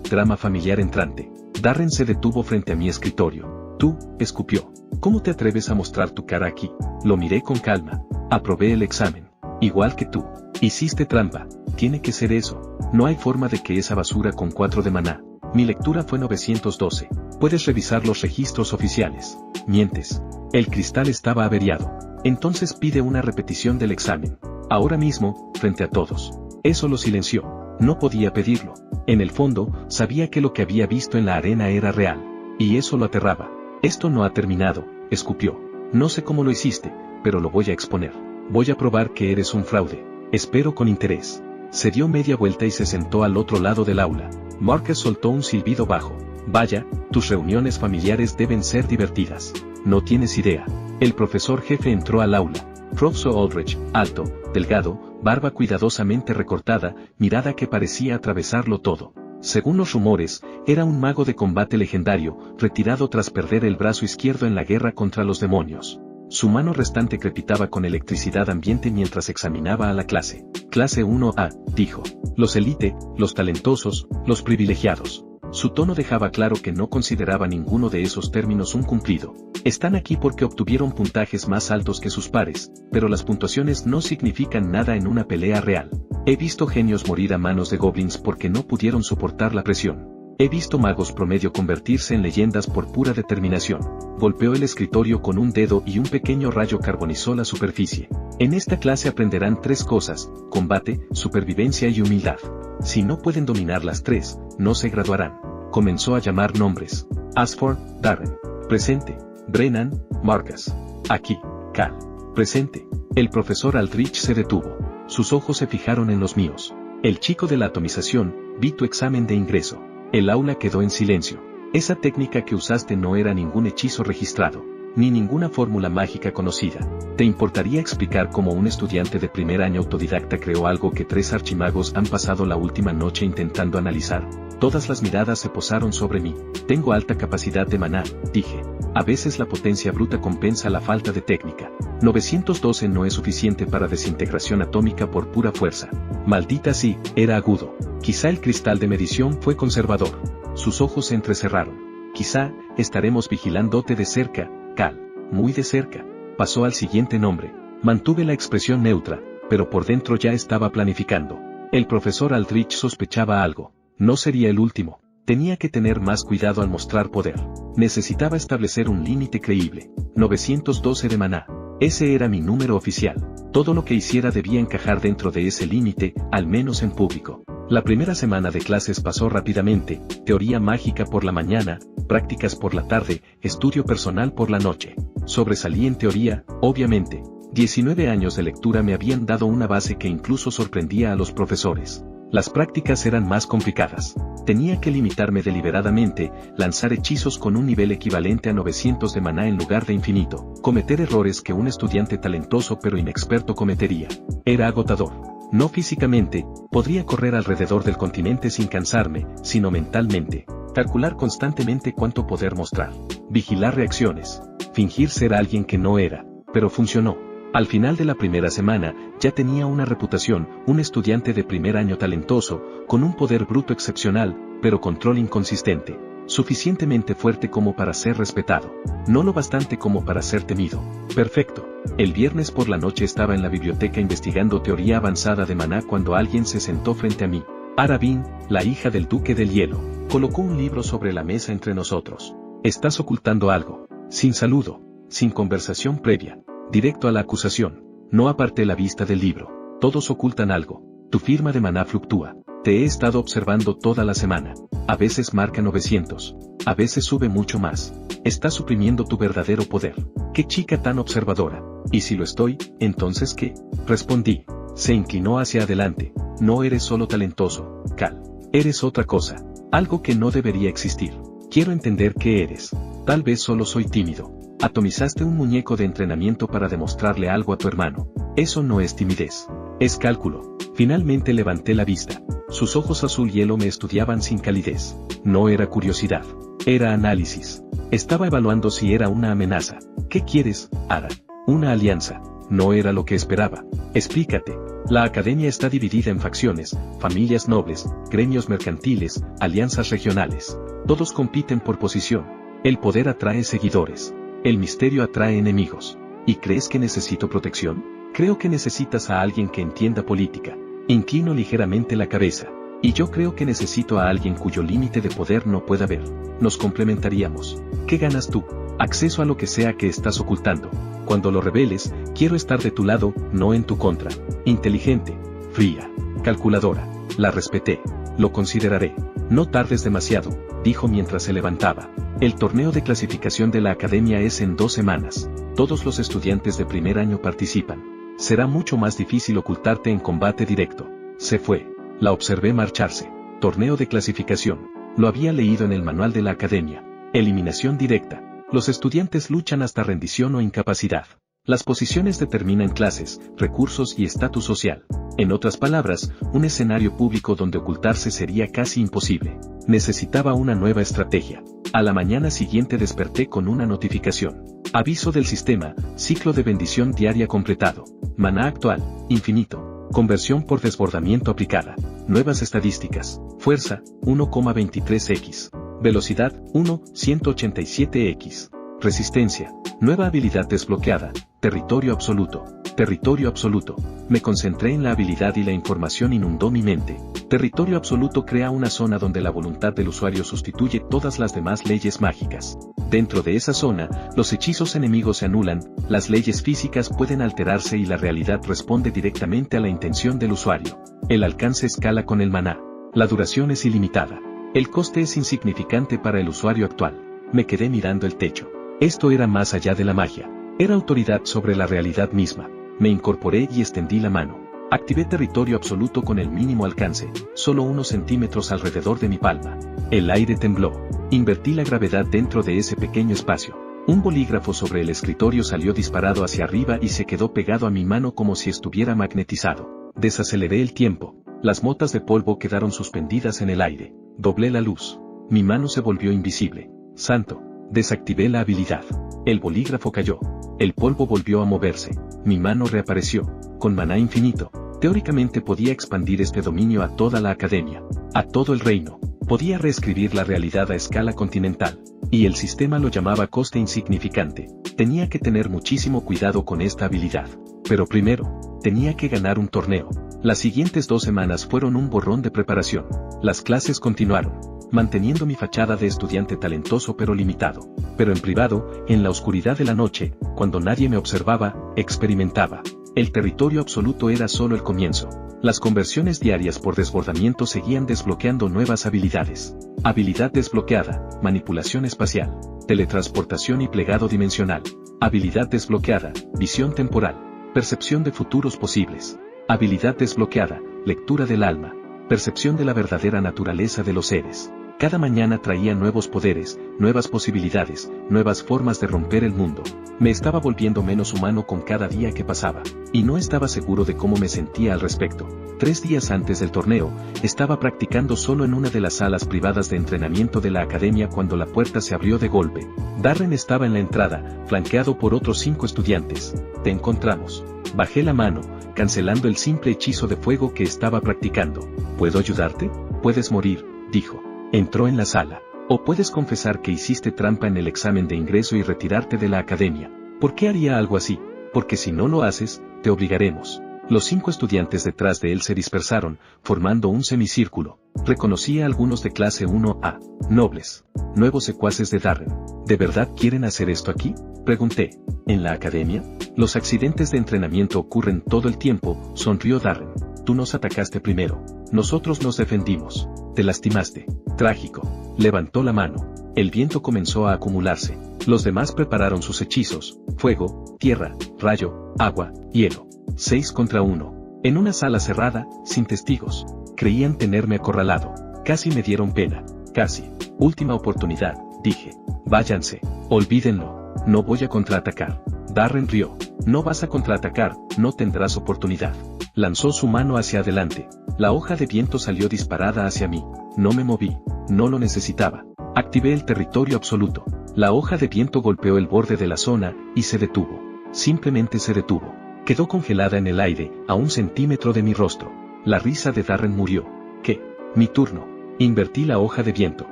Drama familiar entrante. Darren se detuvo frente a mi escritorio. Tú, escupió. ¿Cómo te atreves a mostrar tu cara aquí? Lo miré con calma. Aprobé el examen. Igual que tú. Hiciste trampa. Tiene que ser eso. No hay forma de que esa basura con 4 de maná. Mi lectura fue 912. Puedes revisar los registros oficiales. Mientes. El cristal estaba averiado. Entonces pide una repetición del examen. Ahora mismo, frente a todos. Eso lo silenció. No podía pedirlo. En el fondo, sabía que lo que había visto en la arena era real. Y eso lo aterraba. Esto no ha terminado, escupió. No sé cómo lo hiciste, pero lo voy a exponer. Voy a probar que eres un fraude. Espero con interés. Se dio media vuelta y se sentó al otro lado del aula. Marcus soltó un silbido bajo. Vaya, tus reuniones familiares deben ser divertidas. No tienes idea. El profesor jefe entró al aula. Profesor Aldrich, alto, delgado, barba cuidadosamente recortada, mirada que parecía atravesarlo todo. Según los rumores, era un mago de combate legendario, retirado tras perder el brazo izquierdo en la guerra contra los demonios. Su mano restante crepitaba con electricidad ambiente mientras examinaba a la clase. Clase 1A, dijo. Los élite, los talentosos, los privilegiados. Su tono dejaba claro que no consideraba ninguno de esos términos un cumplido. Están aquí porque obtuvieron puntajes más altos que sus pares, pero las puntuaciones no significan nada en una pelea real. He visto genios morir a manos de goblins porque no pudieron soportar la presión. He visto magos promedio convertirse en leyendas por pura determinación. Golpeó el escritorio con un dedo y un pequeño rayo carbonizó la superficie. En esta clase aprenderán 3 cosas: combate, supervivencia y humildad. Si no pueden dominar las 3, no se graduarán. Comenzó a llamar nombres. Ashford, Darren. Presente. Brennan, Marcus. Aquí, Cal. Presente. El profesor Aldrich se detuvo. Sus ojos se fijaron en los míos. El chico de la atomización, vi tu examen de ingreso. El aula quedó en silencio. Esa técnica que usaste no era ningún hechizo registrado, ni ninguna fórmula mágica conocida. ¿Te importaría explicar cómo un estudiante de primer año autodidacta creó algo que 3 archimagos han pasado la última noche intentando analizar? Todas las miradas se posaron sobre mí. Tengo alta capacidad de maná, dije. A veces la potencia bruta compensa la falta de técnica. 912 no es suficiente para desintegración atómica por pura fuerza. Maldita sí, era agudo. Quizá el cristal de medición fue conservador. Sus ojos se entrecerraron. Quizá, estaremos vigilándote de cerca, Cal. Muy de cerca. Pasó al siguiente nombre. Mantuve la expresión neutra, pero por dentro ya estaba planificando. El profesor Aldrich sospechaba algo. No sería el último. Tenía que tener más cuidado al mostrar poder. Necesitaba establecer un límite creíble. 912 de maná. Ese era mi número oficial. Todo lo que hiciera debía encajar dentro de ese límite, al menos en público. La primera semana de clases pasó rápidamente, teoría mágica por la mañana, prácticas por la tarde, estudio personal por la noche. Sobresalí en teoría, obviamente. 19 años de lectura me habían dado una base que incluso sorprendía a los profesores. Las prácticas eran más complicadas. Tenía que limitarme deliberadamente, lanzar hechizos con un nivel equivalente a 900 de maná en lugar de infinito, cometer errores que un estudiante talentoso pero inexperto cometería. Era agotador. No físicamente, podría correr alrededor del continente sin cansarme, sino mentalmente. Calcular constantemente cuánto poder mostrar. Vigilar reacciones. Fingir ser alguien que no era. Pero funcionó. Al final de la primera semana, ya tenía una reputación, un estudiante de primer año talentoso, con un poder bruto excepcional, pero control inconsistente. Suficientemente fuerte como para ser respetado. No lo bastante como para ser temido. Perfecto. El viernes por la noche estaba en la biblioteca investigando teoría avanzada de maná cuando alguien se sentó frente a mí. Arabin, la hija del duque del hielo, colocó un libro sobre la mesa entre nosotros. Estás ocultando algo. Sin saludo. Sin conversación previa. Directo a la acusación. No aparté la vista del libro. Todos ocultan algo. Tu firma de maná fluctúa. Te he estado observando toda la semana. A veces marca 900. A veces sube mucho más. Estás suprimiendo tu verdadero poder. ¡Qué chica tan observadora! ¿Y si lo estoy, entonces qué? Respondí. Se inclinó hacia adelante. No eres solo talentoso, Cal. Eres otra cosa. Algo que no debería existir. Quiero entender qué eres. Tal vez solo soy tímido. Atomizaste un muñeco de entrenamiento para demostrarle algo a tu hermano. Eso no es timidez. Es cálculo. Finalmente levanté la vista. Sus ojos azul hielo me estudiaban sin calidez. No era curiosidad. Era análisis. Estaba evaluando si era una amenaza. ¿Qué quieres, Ara? Una alianza. No era lo que esperaba. Explícate. La academia está dividida en facciones, familias nobles, gremios mercantiles, alianzas regionales. Todos compiten por posición. El poder atrae seguidores. El misterio atrae enemigos. ¿Y crees que necesito protección? Creo que necesitas a alguien que entienda política. Inclino ligeramente la cabeza. Y yo creo que necesito a alguien cuyo límite de poder no pueda ver. Nos complementaríamos. ¿Qué ganas tú? Acceso a lo que sea que estás ocultando. Cuando lo reveles, quiero estar de tu lado, no en tu contra. Inteligente, fría, calculadora. La respeté. Lo consideraré. No tardes demasiado, dijo mientras se levantaba. El torneo de clasificación de la academia es en 2 semanas. Todos los estudiantes de primer año participan. Será mucho más difícil ocultarte en combate directo. Se fue. La observé marcharse. Torneo de clasificación. Lo había leído en el manual de la academia. Eliminación directa. Los estudiantes luchan hasta rendición o incapacidad. Las posiciones determinan clases, recursos y estatus social. En otras palabras, un escenario público donde ocultarse sería casi imposible. Necesitaba una nueva estrategia. A la mañana siguiente desperté con una notificación. Aviso del sistema, ciclo de bendición diaria completado. Maná actual, infinito. Conversión por desbordamiento aplicada. Nuevas estadísticas. Fuerza, 1,23x. Velocidad, 1,187x. Resistencia. Nueva habilidad desbloqueada. Territorio absoluto. Territorio absoluto. Me concentré en la habilidad y la información inundó mi mente. Territorio absoluto crea una zona donde la voluntad del usuario sustituye todas las demás leyes mágicas. Dentro de esa zona, los hechizos enemigos se anulan, las leyes físicas pueden alterarse y la realidad responde directamente a la intención del usuario. El alcance escala con el maná. La duración es ilimitada. El coste es insignificante para el usuario actual. Me quedé mirando el techo. Esto era más allá de la magia. Era autoridad sobre la realidad misma. Me incorporé y extendí la mano. Activé territorio absoluto con el mínimo alcance, solo unos centímetros alrededor de mi palma. El aire tembló. Invertí la gravedad dentro de ese pequeño espacio. Un bolígrafo sobre el escritorio salió disparado hacia arriba y se quedó pegado a mi mano como si estuviera magnetizado. Desaceleré el tiempo. Las motas de polvo quedaron suspendidas en el aire. Doblé la luz. Mi mano se volvió invisible. Santo. Desactivé la habilidad. El bolígrafo cayó. El polvo volvió a moverse. Mi mano reapareció. Con maná infinito. Teóricamente podía expandir este dominio a toda la academia. A todo el reino. Podía reescribir la realidad a escala continental. Y el sistema lo llamaba coste insignificante. Tenía que tener muchísimo cuidado con esta habilidad. Pero primero, tenía que ganar un torneo. Las siguientes 2 semanas fueron un borrón de preparación. Las clases continuaron, manteniendo mi fachada de estudiante talentoso pero limitado. Pero en privado, en la oscuridad de la noche, cuando nadie me observaba, experimentaba. El territorio absoluto era solo el comienzo. Las conversiones diarias por desbordamiento seguían desbloqueando nuevas habilidades. Habilidad desbloqueada, manipulación espacial, teletransportación y plegado dimensional. Habilidad desbloqueada, visión temporal, percepción de futuros posibles. Habilidad desbloqueada, lectura del alma. percepción de la verdadera naturaleza de los seres. Cada mañana traía nuevos poderes, nuevas posibilidades, nuevas formas de romper el mundo. Me estaba volviendo menos humano con cada día que pasaba, y no estaba seguro de cómo me sentía al respecto. 3 días antes del torneo, estaba practicando solo en una de las salas privadas de entrenamiento de la academia cuando la puerta se abrió de golpe. Darren estaba en la entrada, flanqueado por otros 5 estudiantes. «Te encontramos». Bajé la mano, cancelando el simple hechizo de fuego que estaba practicando. «¿Puedo ayudarte? Puedes morir», dijo. Entró en la sala. «O puedes confesar que hiciste trampa en el examen de ingreso y retirarte de la academia». «¿Por qué haría algo así? Porque si no lo haces, te obligaremos». Los 5 estudiantes detrás de él se dispersaron, formando un semicírculo. Reconocí a algunos de clase 1A, nobles, nuevos secuaces de Darren. ¿De verdad quieren hacer esto aquí?, pregunté. ¿En la academia? Los accidentes de entrenamiento ocurren todo el tiempo, sonrió Darren. Tú nos atacaste primero. Nosotros nos defendimos. Te lastimaste. Trágico. Levantó la mano. El viento comenzó a acumularse. Los demás prepararon sus hechizos: fuego, tierra, rayo, agua, hielo. 6 contra 1. En una sala cerrada, sin testigos. Creían tenerme acorralado. Casi me dieron pena. Casi. Última oportunidad, dije. Váyanse. Olvídenlo. No voy a contraatacar. Darren rió. No vas a contraatacar, no tendrás oportunidad. Lanzó su mano hacia adelante. La hoja de viento salió disparada hacia mí. No me moví. No lo necesitaba. Activé el territorio absoluto. La hoja de viento golpeó el borde de la zona, y se detuvo. Simplemente se detuvo. Quedó congelada en el aire, a 1 centímetro de mi rostro. La risa de Darren murió. ¿Qué? Mi turno. Invertí la hoja de viento.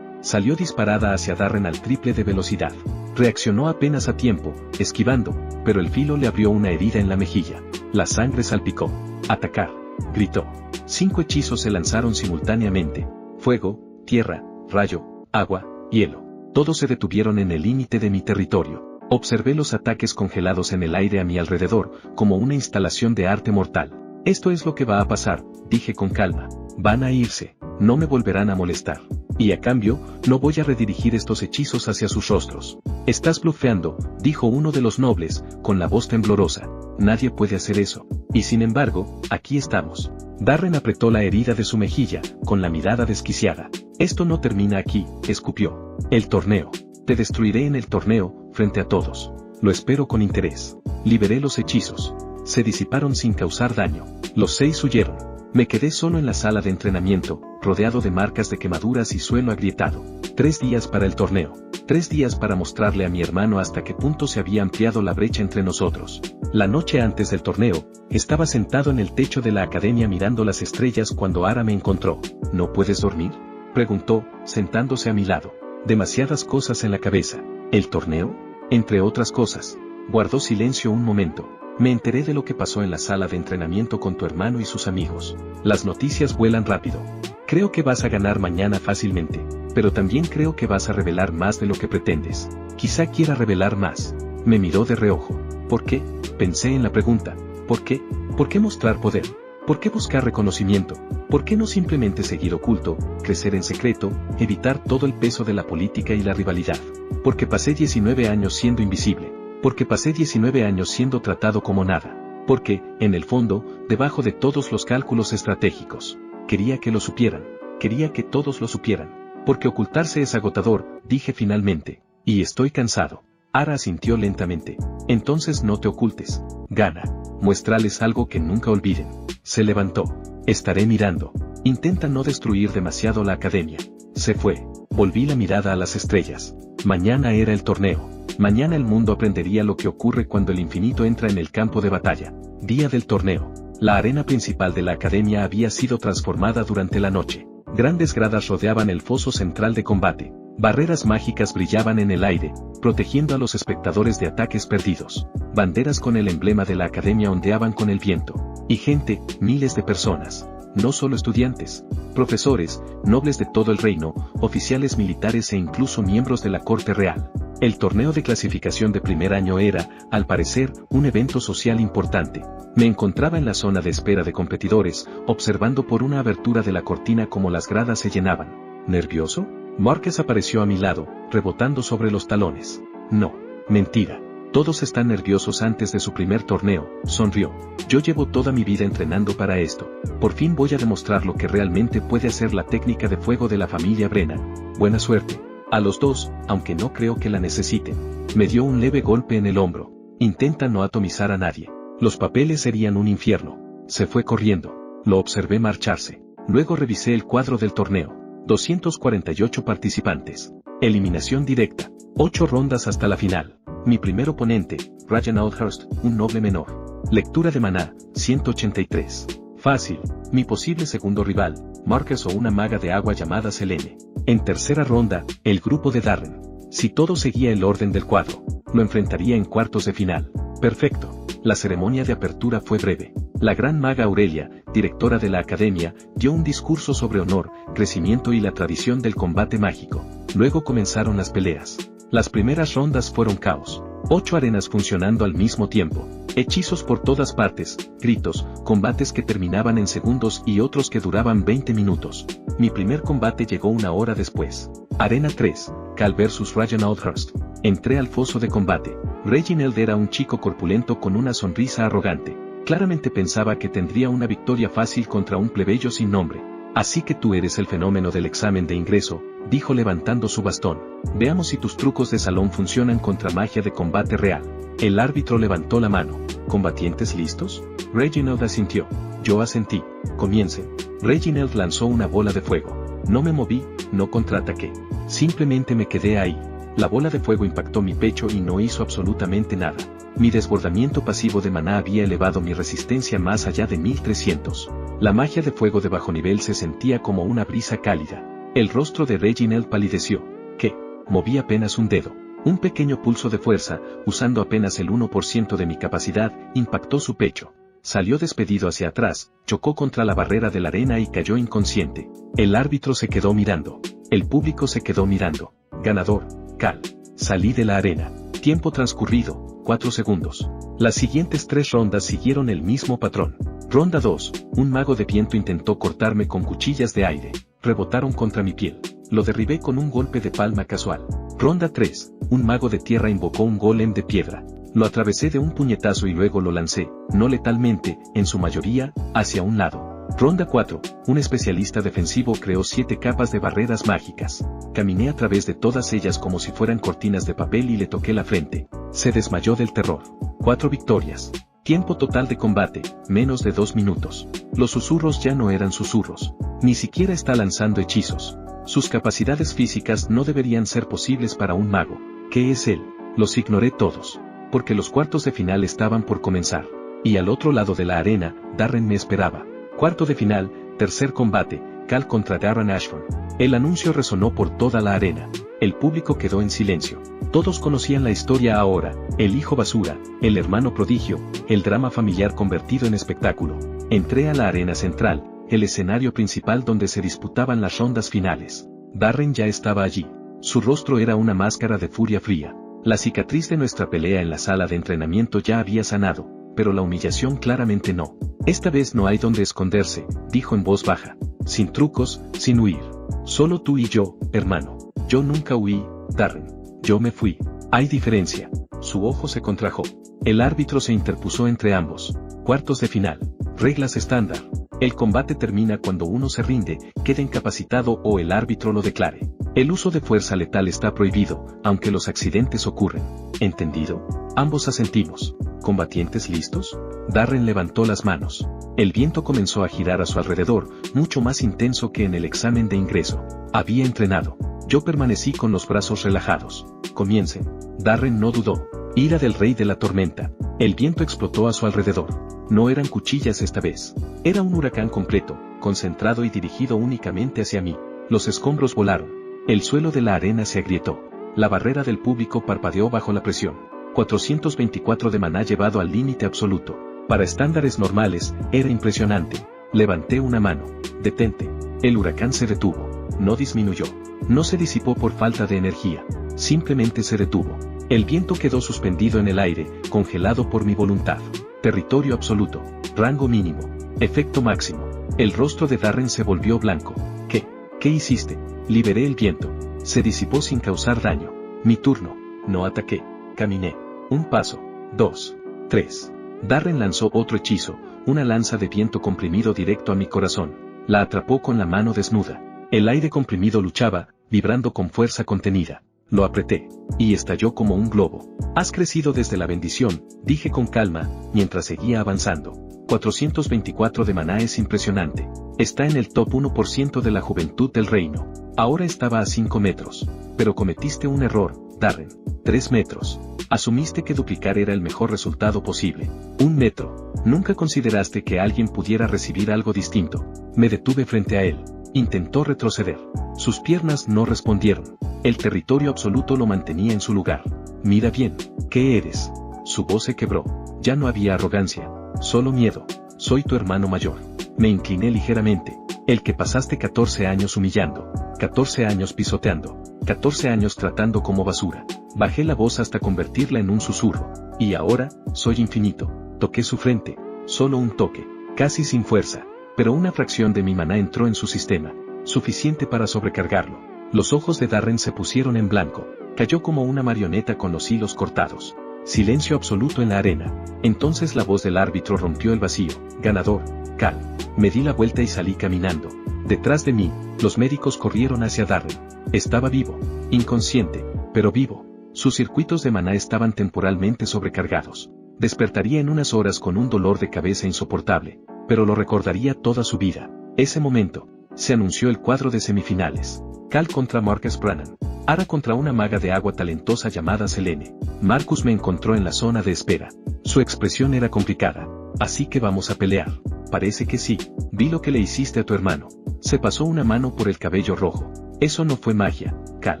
Salió disparada hacia Darren al triple de velocidad. Reaccionó apenas a tiempo, esquivando, pero el filo le abrió una herida en la mejilla. La sangre salpicó. «Atacar», gritó. 5 hechizos se lanzaron simultáneamente. Fuego, tierra, rayo, agua, hielo. Todos se detuvieron en el límite de mi territorio. Observé los ataques congelados en el aire a mi alrededor, como una instalación de arte mortal. «Esto es lo que va a pasar», dije con calma. «Van a irse. No me volverán a molestar. Y a cambio, no voy a redirigir estos hechizos hacia sus rostros». «Estás blufeando», dijo uno de los nobles, con la voz temblorosa. «Nadie puede hacer eso. Y sin embargo, aquí estamos». Darren apretó la herida de su mejilla, con la mirada desquiciada. «Esto no termina aquí», escupió. «El torneo. Te destruiré en el torneo, frente a todos. Lo espero con interés». Liberé los hechizos. Se disiparon sin causar daño. Los 6 huyeron. Me quedé solo en la sala de entrenamiento, rodeado de marcas de quemaduras y suelo agrietado. 3 días para el torneo. 3 días para mostrarle a mi hermano hasta qué punto se había ampliado la brecha entre nosotros. La noche antes del torneo, estaba sentado en el techo de la academia mirando las estrellas cuando Ara me encontró. «¿No puedes dormir?», preguntó, sentándose a mi lado. «Demasiadas cosas en la cabeza». «¿El torneo?», entre otras cosas. Guardó silencio un momento. «Me enteré de lo que pasó en la sala de entrenamiento con tu hermano y sus amigos. Las noticias vuelan rápido. Creo que vas a ganar mañana fácilmente, pero también creo que vas a revelar más de lo que pretendes. Quizá quiera revelar más». Me miró de reojo. «¿Por qué?», pensé en la pregunta. «¿Por qué? ¿Por qué mostrar poder? ¿Por qué buscar reconocimiento? ¿Por qué no simplemente seguir oculto, crecer en secreto, evitar todo el peso de la política y la rivalidad? Porque pasé 19 años siendo invisible. Porque pasé 19 años siendo tratado como nada. Porque, en el fondo, debajo de todos los cálculos estratégicos, quería que lo supieran. Quería que todos lo supieran. Porque ocultarse es agotador», dije finalmente. «Y estoy cansado». Ara asintió lentamente. «Entonces no te ocultes. Gana. Muéstrales algo que nunca olviden». Se levantó. «Estaré mirando. Intenta no destruir demasiado la academia». Se fue. Volví la mirada a las estrellas. Mañana era el torneo. Mañana el mundo aprendería lo que ocurre cuando el infinito entra en el campo de batalla. Día del torneo. La arena principal de la academia había sido transformada durante la noche. Grandes gradas rodeaban el foso central de combate. Barreras mágicas brillaban en el aire, protegiendo a los espectadores de ataques perdidos. Banderas con el emblema de la academia ondeaban con el viento. Y gente, miles de personas. No solo estudiantes, profesores, nobles de todo el reino, oficiales militares e incluso miembros de la corte real. El torneo de clasificación de primer año era, al parecer, un evento social importante. Me encontraba en la zona de espera de competidores, observando por una abertura de la cortina cómo las gradas se llenaban. ¿Nervioso? Márquez apareció a mi lado, rebotando sobre los talones. No, mentira. Todos están nerviosos antes de su primer torneo, sonrió. Yo llevo toda mi vida entrenando para esto. Por fin voy a demostrar lo que realmente puede hacer la técnica de fuego de la familia Brennan. Buena suerte. A los dos, aunque no creo que la necesiten. Me dio un leve golpe en el hombro. Intenta no atomizar a nadie. Los papeles serían un infierno. Se fue corriendo. Lo observé marcharse. Luego revisé el cuadro del torneo. 248 participantes. Eliminación directa. 8 rondas hasta la final. Mi primer oponente, Ryan Oldhurst, un noble menor. Lectura de maná, 183. Fácil. Mi posible segundo rival, Marcus o una maga de agua llamada Selene. En tercera ronda, el grupo de Darren. Si todo seguía el orden del cuadro, lo enfrentaría en cuartos de final. Perfecto. La ceremonia de apertura fue breve. La gran maga Aurelia, directora de la academia, dio un discurso sobre honor, crecimiento y la tradición del combate mágico. Luego comenzaron las peleas. Las primeras rondas fueron caos. 8 arenas funcionando al mismo tiempo. Hechizos por todas partes, gritos, combates que terminaban en segundos y otros que duraban 20 minutos. Mi primer combate llegó una hora después. Arena 3, Cal vs Ryan Oldhurst. Entré al foso de combate. Reginald era un chico corpulento con una sonrisa arrogante. Claramente pensaba que tendría una victoria fácil contra un plebeyo sin nombre. Así que tú eres el fenómeno del examen de ingreso, dijo levantando su bastón. Veamos si tus trucos de salón funcionan contra magia de combate real. El árbitro levantó la mano. ¿Combatientes listos? Reginald asintió. Yo asentí. Comiencen. Reginald lanzó una bola de fuego. No me moví, no contraataqué. Simplemente me quedé ahí. La bola de fuego impactó mi pecho y no hizo absolutamente nada. Mi desbordamiento pasivo de maná había elevado mi resistencia más allá de 1300. La magia de fuego de bajo nivel se sentía como una brisa cálida. El rostro de Reginald palideció. ¿Qué? Moví apenas un dedo. Un pequeño pulso de fuerza, usando apenas el 1% de mi capacidad, impactó su pecho. Salió despedido hacia atrás, chocó contra la barrera de la arena y cayó inconsciente. El árbitro se quedó mirando. El público se quedó mirando. Ganador, Cal. Salí de la arena. Tiempo transcurrido, 4 segundos. Las siguientes 3 rondas siguieron el mismo patrón. Ronda 2, un mago de viento intentó cortarme con cuchillas de aire. Rebotaron contra mi piel. Lo derribé con un golpe de palma casual. Ronda 3, un mago de tierra invocó un golem de piedra. Lo atravesé de un puñetazo y luego lo lancé, no letalmente, en su mayoría, hacia un lado. Ronda 4, un especialista defensivo creó 7 capas de barreras mágicas. Caminé a través de todas ellas como si fueran cortinas de papel y le toqué la frente. Se desmayó del terror. 4 victorias. Tiempo total de combate, menos de 2 minutos. Los susurros ya no eran susurros. Ni siquiera está lanzando hechizos. Sus capacidades físicas no deberían ser posibles para un mago. ¿Qué es él? Los ignoré todos. Porque los cuartos de final estaban por comenzar. Y al otro lado de la arena, Darren me esperaba. Cuarto de final, tercer combate, Cal contra Darren Ashford. El anuncio resonó por toda la arena. El público quedó en silencio. Todos conocían la historia ahora, el hijo basura, el hermano prodigio, el drama familiar convertido en espectáculo. Entré a la arena central, el escenario principal donde se disputaban las rondas finales. Darren ya estaba allí. Su rostro era una máscara de furia fría. La cicatriz de nuestra pelea en la sala de entrenamiento ya había sanado, pero la humillación claramente no. Esta vez no hay donde esconderse, dijo en voz baja. Sin trucos, sin huir. Solo tú y yo, hermano. Yo nunca huí, Darren. Yo me fui. Hay diferencia. Su ojo se contrajo. El árbitro se interpuso entre ambos. Cuartos de final. Reglas estándar. El combate termina cuando uno se rinde, queda incapacitado o el árbitro lo declare. El uso de fuerza letal está prohibido, aunque los accidentes ocurren. ¿Entendido? Ambos asentimos. ¿Combatientes listos? Darren levantó las manos. El viento comenzó a girar a su alrededor, mucho más intenso que en el examen de ingreso. Había entrenado. Yo permanecí con los brazos relajados. Comiencen. Darren no dudó. Ira del rey de la tormenta. El viento explotó a su alrededor. No eran cuchillas esta vez. Era un huracán completo, concentrado y dirigido únicamente hacia mí. Los escombros volaron. El suelo de la arena se agrietó. La barrera del público parpadeó bajo la presión. 424 de maná llevado al límite absoluto. Para estándares normales, era impresionante. Levanté una mano. Detente. El huracán se detuvo. No disminuyó. No se disipó por falta de energía. Simplemente se detuvo. El viento quedó suspendido en el aire, congelado por mi voluntad. Territorio absoluto. Rango mínimo. Efecto máximo. El rostro de Darren se volvió blanco. ¿Qué? ¿Qué hiciste? Liberé el viento. Se disipó sin causar daño. Mi turno. No ataqué. Caminé. Un paso. 2. 3. Darren lanzó otro hechizo, una lanza de viento comprimido directo a mi corazón. La atrapó con la mano desnuda. El aire comprimido luchaba, vibrando con fuerza contenida. Lo apreté. Y estalló como un globo. Has crecido desde la bendición, dije con calma, mientras seguía avanzando. 424 de maná es impresionante. Está en el top 1% de la juventud del reino. Ahora estaba a 5 metros. Pero cometiste un error, Darren. 3 metros. Asumiste que duplicar era el mejor resultado posible. 1 metro. Nunca consideraste que alguien pudiera recibir algo distinto. Me detuve frente a él. Intentó retroceder. Sus piernas no respondieron. El territorio absoluto lo mantenía en su lugar. Mira bien. ¿Qué eres? Su voz se quebró. Ya no había arrogancia. Solo miedo. Soy tu hermano mayor. Me incliné ligeramente. El que pasaste 14 años humillando. 14 años pisoteando. 14 años tratando como basura. Bajé la voz hasta convertirla en un susurro. Y ahora, soy infinito. Toqué su frente. Solo un toque. Casi sin fuerza. Pero una fracción de mi maná entró en su sistema. Suficiente para sobrecargarlo. Los ojos de Darren se pusieron en blanco. Cayó como una marioneta con los hilos cortados. Silencio absoluto en la arena. Entonces la voz del árbitro rompió el vacío. Ganador, Cal. Me di la vuelta y salí caminando. Detrás de mí, los médicos corrieron hacia Darren. Estaba vivo. Inconsciente, pero vivo. Sus circuitos de maná estaban temporalmente sobrecargados. Despertaría en unas horas con un dolor de cabeza insoportable, pero lo recordaría toda su vida. Ese momento, se anunció el cuadro de semifinales. Cal contra Marcus Brannan. Ara contra una maga de agua talentosa llamada Selene. Marcus me encontró en la zona de espera. Su expresión era complicada. Así que vamos a pelear. Parece que sí. Vi lo que le hiciste a tu hermano. Se pasó una mano por el cabello rojo. Eso no fue magia, Cal.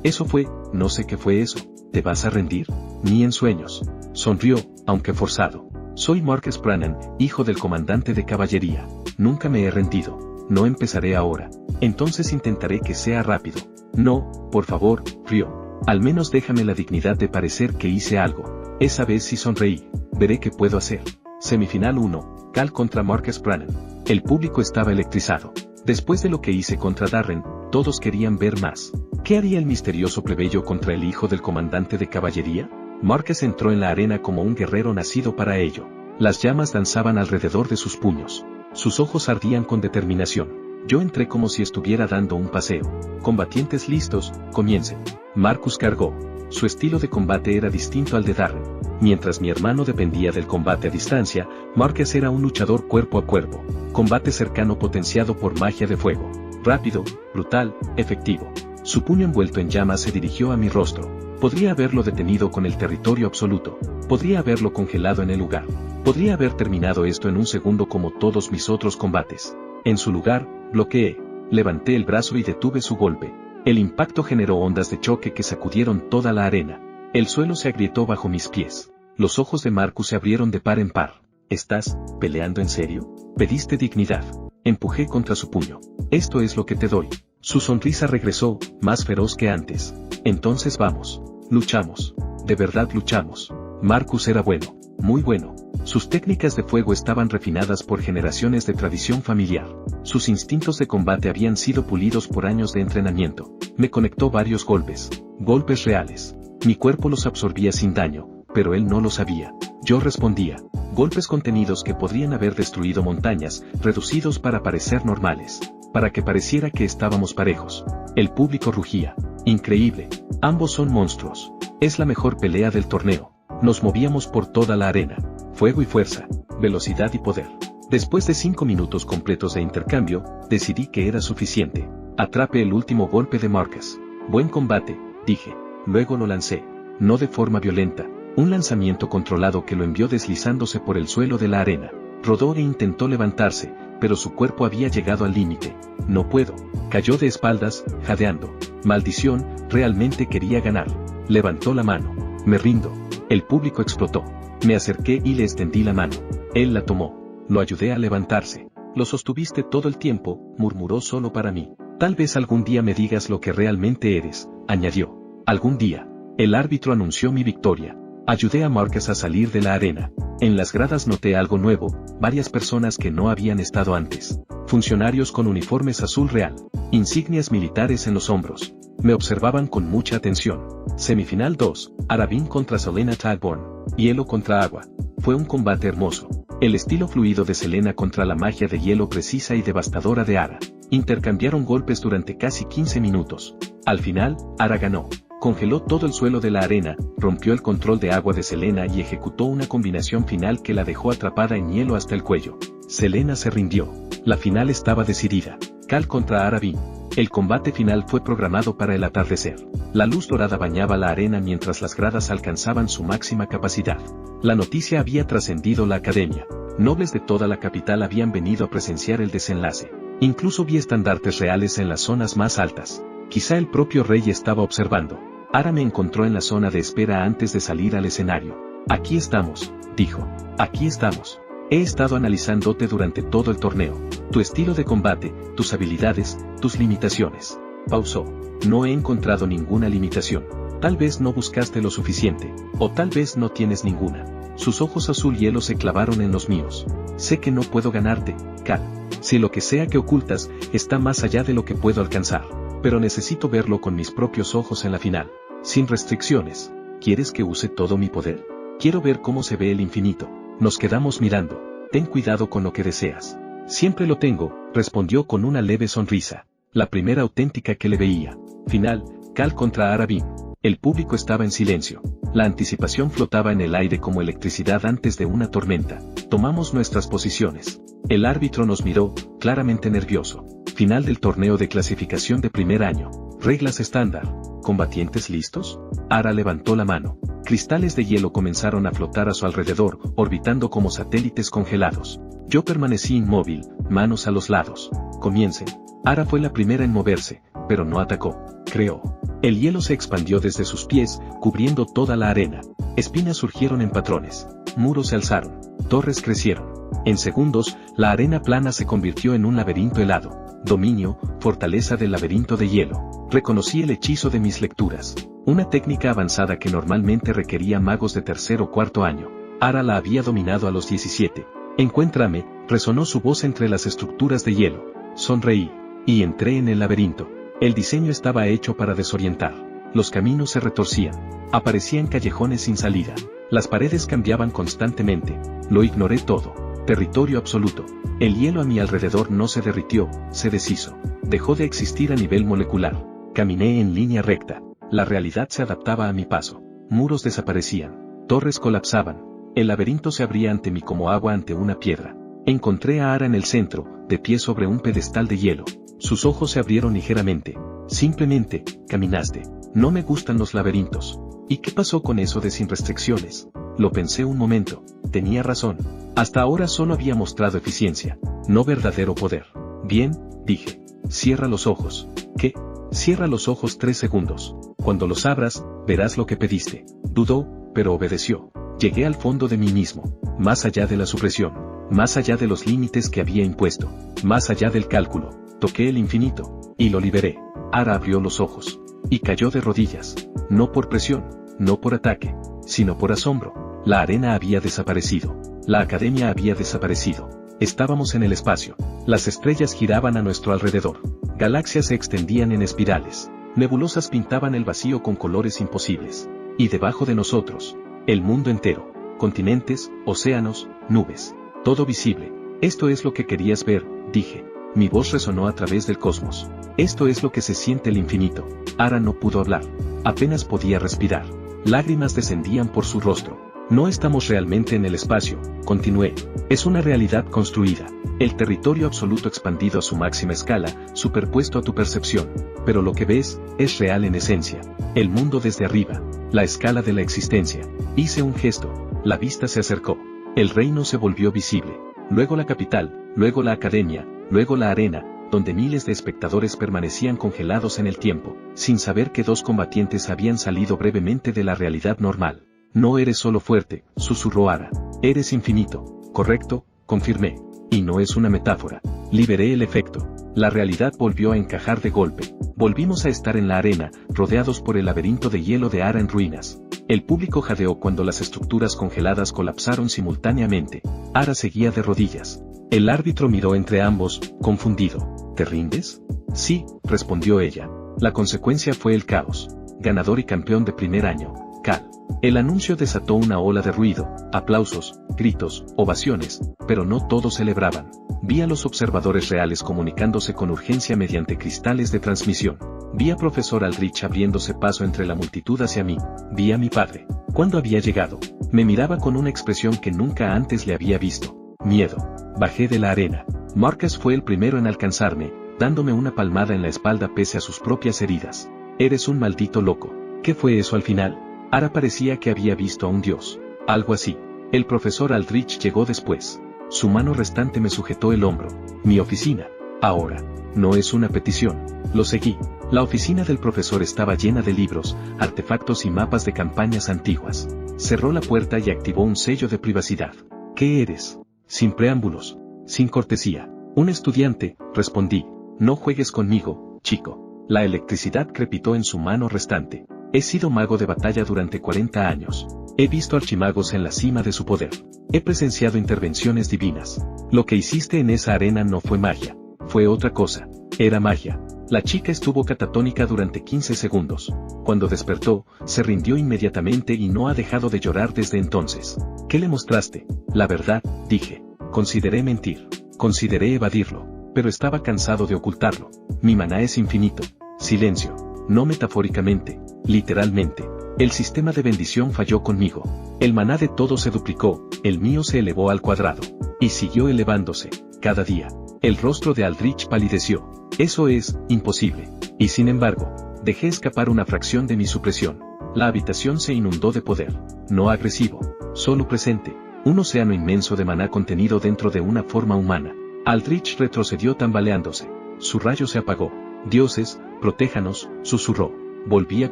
Eso fue, no sé qué fue eso. ¿Te vas a rendir? Ni en sueños. Sonrió, aunque forzado. Soy Marcus Brannan, hijo del comandante de caballería. Nunca me he rendido. No empezaré ahora. Entonces intentaré que sea rápido. No, por favor, rió. Al menos déjame la dignidad de parecer que hice algo. Esa vez sí sonreí. Veré qué puedo hacer. Semifinal 1, Cal contra Marcus Brannan. El público estaba electrizado. Después de lo que hice contra Darren, todos querían ver más. ¿Qué haría el misterioso plebeyo contra el hijo del comandante de caballería? Marcus entró en la arena como un guerrero nacido para ello. Las llamas danzaban alrededor de sus puños. Sus ojos ardían con determinación. Yo entré como si estuviera dando un paseo. Combatientes listos, comiencen. Marcus cargó. Su estilo de combate era distinto al de Darren. Mientras mi hermano dependía del combate a distancia, Marcus era un luchador cuerpo a cuerpo. Combate cercano potenciado por magia de fuego. Rápido, brutal, efectivo. Su puño envuelto en llamas se dirigió a mi rostro. Podría haberlo detenido con el territorio absoluto. Podría haberlo congelado en el lugar. Podría haber terminado esto en un segundo como todos mis otros combates. En su lugar, bloqueé. Levanté el brazo y detuve su golpe. El impacto generó ondas de choque que sacudieron toda la arena. El suelo se agrietó bajo mis pies. Los ojos de Marcus se abrieron de par en par. ¿Estás peleando en serio? Pediste dignidad. Empujé contra su puño. Esto es lo que te doy. Su sonrisa regresó, más feroz que antes. Entonces vamos. Luchamos. De verdad luchamos. Marcus era bueno. Muy bueno. Sus técnicas de fuego estaban refinadas por generaciones de tradición familiar. Sus instintos de combate habían sido pulidos por años de entrenamiento. Me conectó varios golpes. Golpes reales. Mi cuerpo los absorbía sin daño, pero él no lo sabía. Yo respondía. Golpes contenidos que podrían haber destruido montañas, reducidos para parecer normales. Para que pareciera que estábamos parejos. El público rugía. Increíble. Ambos son monstruos. Es la mejor pelea del torneo. Nos movíamos por toda la arena. Fuego y fuerza. Velocidad y poder. Después de 5 minutos completos de intercambio, decidí que era suficiente. Atrape el último golpe de Marcus. Buen combate, dije. Luego lo lancé. No de forma violenta. Un lanzamiento controlado que lo envió deslizándose por el suelo de la arena. Rodó e intentó levantarse, pero su cuerpo había llegado al límite. No puedo. Cayó de espaldas, jadeando. Maldición, realmente quería ganar. Levantó la mano. Me rindo. El público explotó. Me acerqué y le extendí la mano. Él la tomó. Lo ayudé a levantarse. Lo sostuviste todo el tiempo, murmuró solo para mí. Tal vez algún día me digas lo que realmente eres, añadió. Algún día. El árbitro anunció mi victoria. Ayudé a Marcus a salir de la arena. En las gradas noté algo nuevo, varias personas que no habían estado antes. Funcionarios con uniformes azul real, insignias militares en los hombros. Me observaban con mucha atención. Semifinal 2, Arabin contra Selena Tagborn. Hielo contra agua. Fue un combate hermoso. El estilo fluido de Selena contra la magia de hielo precisa y devastadora de Ara. Intercambiaron golpes durante casi 15 minutos. Al final, Ara ganó. Congeló todo el suelo de la arena, rompió el control de agua de Selena y ejecutó una combinación final que la dejó atrapada en hielo hasta el cuello. Selena se rindió. La final estaba decidida. Cal contra Arabin. El combate final fue programado para el atardecer. La luz dorada bañaba la arena mientras las gradas alcanzaban su máxima capacidad. La noticia había trascendido la academia. Nobles de toda la capital habían venido a presenciar el desenlace. Incluso vi estandartes reales en las zonas más altas. Quizá el propio rey estaba observando. Ara me encontró en la zona de espera antes de salir al escenario. Aquí estamos, dijo. Aquí estamos. He estado analizándote durante todo el torneo. Tu estilo de combate, tus habilidades, tus limitaciones. Pausó. No he encontrado ninguna limitación. Tal vez no buscaste lo suficiente, o tal vez no tienes ninguna. Sus ojos azul hielo se clavaron en los míos. Sé que no puedo ganarte, Cal. Si lo que sea que ocultas está más allá de lo que puedo alcanzar. Pero necesito verlo con mis propios ojos en la final. Sin restricciones. ¿Quieres que use todo mi poder? Quiero ver cómo se ve el infinito. Nos quedamos mirando. Ten cuidado con lo que deseas. Siempre lo tengo, respondió con una leve sonrisa. La primera auténtica que le veía. Final, Cal contra Arabin. El público estaba en silencio. La anticipación flotaba en el aire como electricidad antes de una tormenta. Tomamos nuestras posiciones. El árbitro nos miró, claramente nervioso. Final del torneo de clasificación de primer año. Reglas estándar. ¿Combatientes listos? Ara levantó la mano. Cristales de hielo comenzaron a flotar a su alrededor, orbitando como satélites congelados. Yo permanecí inmóvil, manos a los lados. Comiencen. Ara fue la primera en moverse, pero no atacó. Creó. El hielo se expandió desde sus pies, cubriendo toda la arena. Espinas surgieron en patrones. Muros se alzaron. Torres crecieron. En segundos, la arena plana se convirtió en un laberinto helado. Dominio, fortaleza del laberinto de hielo. Reconocí el hechizo de mis lecturas. Una técnica avanzada que normalmente requería magos de tercer o cuarto año. Ara la había dominado a los 17. Encuéntrame, resonó su voz entre las estructuras de hielo. Sonreí. Y entré en el laberinto. El diseño estaba hecho para desorientar. Los caminos se retorcían. Aparecían callejones sin salida. Las paredes cambiaban constantemente. Lo ignoré todo. Territorio absoluto. El hielo a mi alrededor no se derritió, se deshizo. Dejó de existir a nivel molecular. Caminé en línea recta. La realidad se adaptaba a mi paso. Muros desaparecían. Torres colapsaban. El laberinto se abría ante mí como agua ante una piedra. Encontré a Ara en el centro, de pie sobre un pedestal de hielo. Sus ojos se abrieron ligeramente. Simplemente, caminaste. No me gustan los laberintos. ¿Y qué pasó con eso de sin restricciones? Lo pensé un momento. Tenía razón. Hasta ahora solo había mostrado eficiencia, no verdadero poder. Bien, dije. Cierra los ojos. ¿Qué? Cierra los ojos 3 segundos. Cuando los abras, verás lo que pediste. Dudó, pero obedeció. Llegué al fondo de mí mismo, más allá de la supresión, más allá de los límites que había impuesto, más allá del cálculo. Toqué el infinito, y lo liberé. Ara abrió los ojos, y cayó de rodillas. No por presión, no por ataque, sino por asombro. La arena había desaparecido. La academia había desaparecido. Estábamos en el espacio. Las estrellas giraban a nuestro alrededor. Galaxias se extendían en espirales. Nebulosas pintaban el vacío con colores imposibles. Y debajo de nosotros, el mundo entero. Continentes, océanos, nubes. Todo visible. Esto es lo que querías ver, dije. Mi voz resonó a través del cosmos. Esto es lo que se siente el infinito. Ara no pudo hablar. Apenas podía respirar. Lágrimas descendían por su rostro. No estamos realmente en el espacio, continué. Es una realidad construida. El territorio absoluto expandido a su máxima escala, superpuesto a tu percepción. Pero lo que ves, es real en esencia. El mundo desde arriba. La escala de la existencia. Hice un gesto. La vista se acercó. El reino se volvió visible. Luego la capital, luego la academia, luego la arena, donde miles de espectadores permanecían congelados en el tiempo, sin saber que dos combatientes habían salido brevemente de la realidad normal. No eres solo fuerte, susurró Ara. Eres infinito. Correcto, confirmé. Y no es una metáfora. Liberé el efecto. La realidad volvió a encajar de golpe. Volvimos a estar en la arena, rodeados por el laberinto de hielo de Ara en ruinas. El público jadeó cuando las estructuras congeladas colapsaron simultáneamente. Ara seguía de rodillas. El árbitro miró entre ambos, confundido. ¿Te rindes? Sí, respondió ella. La consecuencia fue el caos. Ganador y campeón de primer año, Cal. El anuncio desató una ola de ruido, aplausos, gritos, ovaciones, pero no todos celebraban. Vi a los observadores reales comunicándose con urgencia mediante cristales de transmisión. Vi a profesor Aldrich abriéndose paso entre la multitud hacia mí. Vi a mi padre. Cuando había llegado, me miraba con una expresión que nunca antes le había visto. Miedo. Bajé de la arena. Marcus fue el primero en alcanzarme, dándome una palmada en la espalda pese a sus propias heridas. Eres un maldito loco. ¿Qué fue eso al final? Ahora parecía que había visto a un dios. Algo así. El profesor Aldrich llegó después. Su mano restante me sujetó el hombro. Mi oficina. Ahora. No es una petición. Lo seguí. La oficina del profesor estaba llena de libros, artefactos y mapas de campañas antiguas. Cerró la puerta y activó un sello de privacidad. ¿Qué eres? Sin preámbulos. Sin cortesía. Un estudiante, respondí. No juegues conmigo, chico. La electricidad crepitó en su mano restante. He sido mago de batalla durante 40 años. He visto archimagos en la cima de su poder. He presenciado intervenciones divinas. Lo que hiciste en esa arena no fue magia. Fue otra cosa. Era magia. La chica estuvo catatónica durante 15 segundos. Cuando despertó, se rindió inmediatamente y no ha dejado de llorar desde entonces. ¿Qué le mostraste? La verdad, dije. Consideré mentir. Consideré evadirlo. Pero estaba cansado de ocultarlo. Mi maná es infinito. Silencio. No metafóricamente, literalmente. El sistema de bendición falló conmigo. El maná de todos se duplicó, el mío se elevó al cuadrado. Y siguió elevándose, cada día. El rostro de Aldrich palideció. Eso es, imposible. Y sin embargo, dejé escapar una fracción de mi supresión. La habitación se inundó de poder. No agresivo, solo presente. Un océano inmenso de maná contenido dentro de una forma humana. Aldrich retrocedió tambaleándose. Su rayo se apagó. Dioses, protéjanos, susurró. Volví a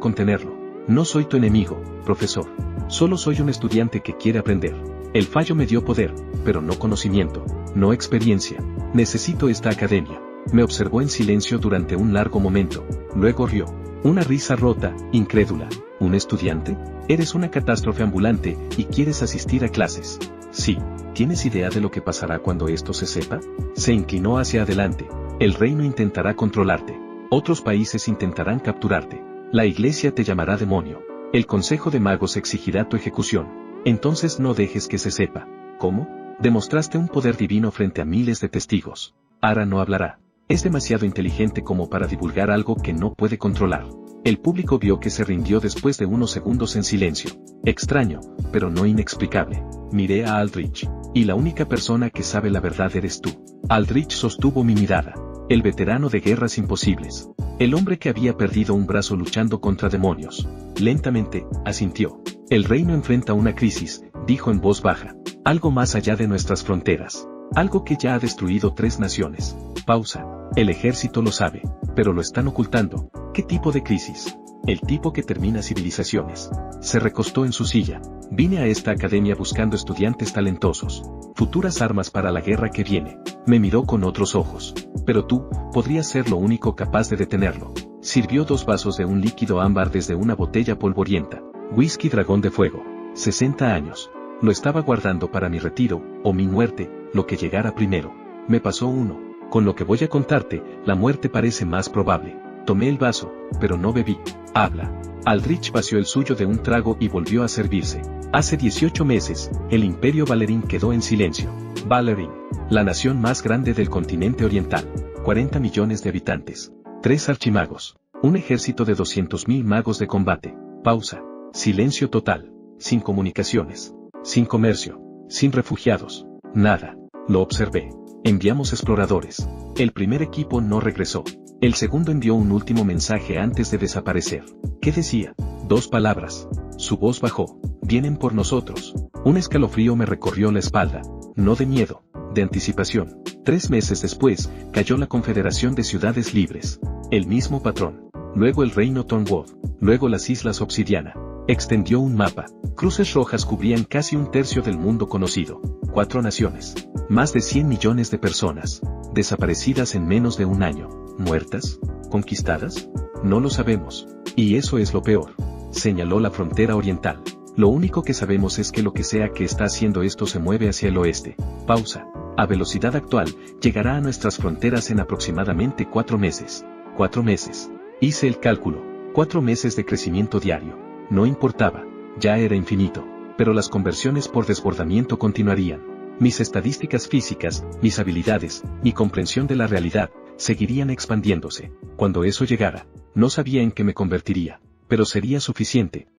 contenerlo. No soy tu enemigo, profesor. Solo soy un estudiante que quiere aprender. El fallo me dio poder, pero no conocimiento, no experiencia. Necesito esta academia. Me observó en silencio durante un largo momento. Luego rió. Una risa rota, incrédula. ¿Un estudiante? Eres una catástrofe ambulante y quieres asistir a clases. Sí. ¿Tienes idea de lo que pasará cuando esto se sepa? Se inclinó hacia adelante. El reino intentará controlarte. Otros países intentarán capturarte. La iglesia te llamará demonio. El consejo de magos exigirá tu ejecución. Entonces no dejes que se sepa. ¿Cómo? Demostraste un poder divino frente a miles de testigos. Ahora no hablará. Es demasiado inteligente como para divulgar algo que no puede controlar. El público vio que se rindió después de unos segundos en silencio. Extraño, pero no inexplicable. Miré a Aldrich. Y la única persona que sabe la verdad eres tú. Aldrich sostuvo mi mirada. El veterano de guerras imposibles. El hombre que había perdido un brazo luchando contra demonios. Lentamente, asintió. El reino enfrenta una crisis, dijo en voz baja. Algo más allá de nuestras fronteras. Algo que ya ha destruido 3 naciones. Pausa. El ejército lo sabe, pero lo están ocultando. ¿Qué tipo de crisis? El tipo que termina civilizaciones. Se recostó en su silla. Vine a esta academia buscando estudiantes talentosos. Futuras armas para la guerra que viene. Me miró con otros ojos. Pero tú, podrías ser lo único capaz de detenerlo. Sirvió 2 vasos de un líquido ámbar desde una botella polvorienta. Whisky Dragón de Fuego. 60 años. Lo estaba guardando para mi retiro, o mi muerte, lo que llegara primero. Me pasó uno. Con lo que voy a contarte, la muerte parece más probable. Tomé el vaso, pero no bebí. Habla. Aldrich vació el suyo de un trago y volvió a servirse. Hace 18 meses, el imperio Valerín quedó en silencio. Valerín, la nación más grande del continente oriental. 40 millones de habitantes. 3 archimagos. Un ejército de 200.000 magos de combate. Pausa. Silencio total. Sin comunicaciones. Sin comercio. Sin refugiados. Nada. Lo observé. Enviamos exploradores. El primer equipo no regresó. El segundo envió un último mensaje antes de desaparecer. ¿Qué decía? 2 palabras. Su voz bajó. Vienen por nosotros. Un escalofrío me recorrió la espalda. No de miedo, de anticipación. 3 meses después, cayó la Confederación de Ciudades Libres. El mismo patrón. Luego el reino Tornwood. Luego las Islas Obsidiana. Extendió un mapa. Cruces rojas cubrían casi un tercio del mundo conocido. 4 naciones. Más de 100 millones de personas. Desaparecidas en menos de un año. ¿Muertas? ¿Conquistadas? No lo sabemos. Y eso es lo peor. Señaló la frontera oriental. Lo único que sabemos es que lo que sea que está haciendo esto se mueve hacia el oeste. Pausa. A velocidad actual, llegará a nuestras fronteras en aproximadamente 4 meses. 4 meses. Hice el cálculo. 4 meses de crecimiento diario. No importaba. Ya era infinito. Pero las conversiones por desbordamiento continuarían. Mis estadísticas físicas, mis habilidades, mi comprensión de la realidad, seguirían expandiéndose. Cuando eso llegara, no sabía en qué me convertiría, pero sería suficiente,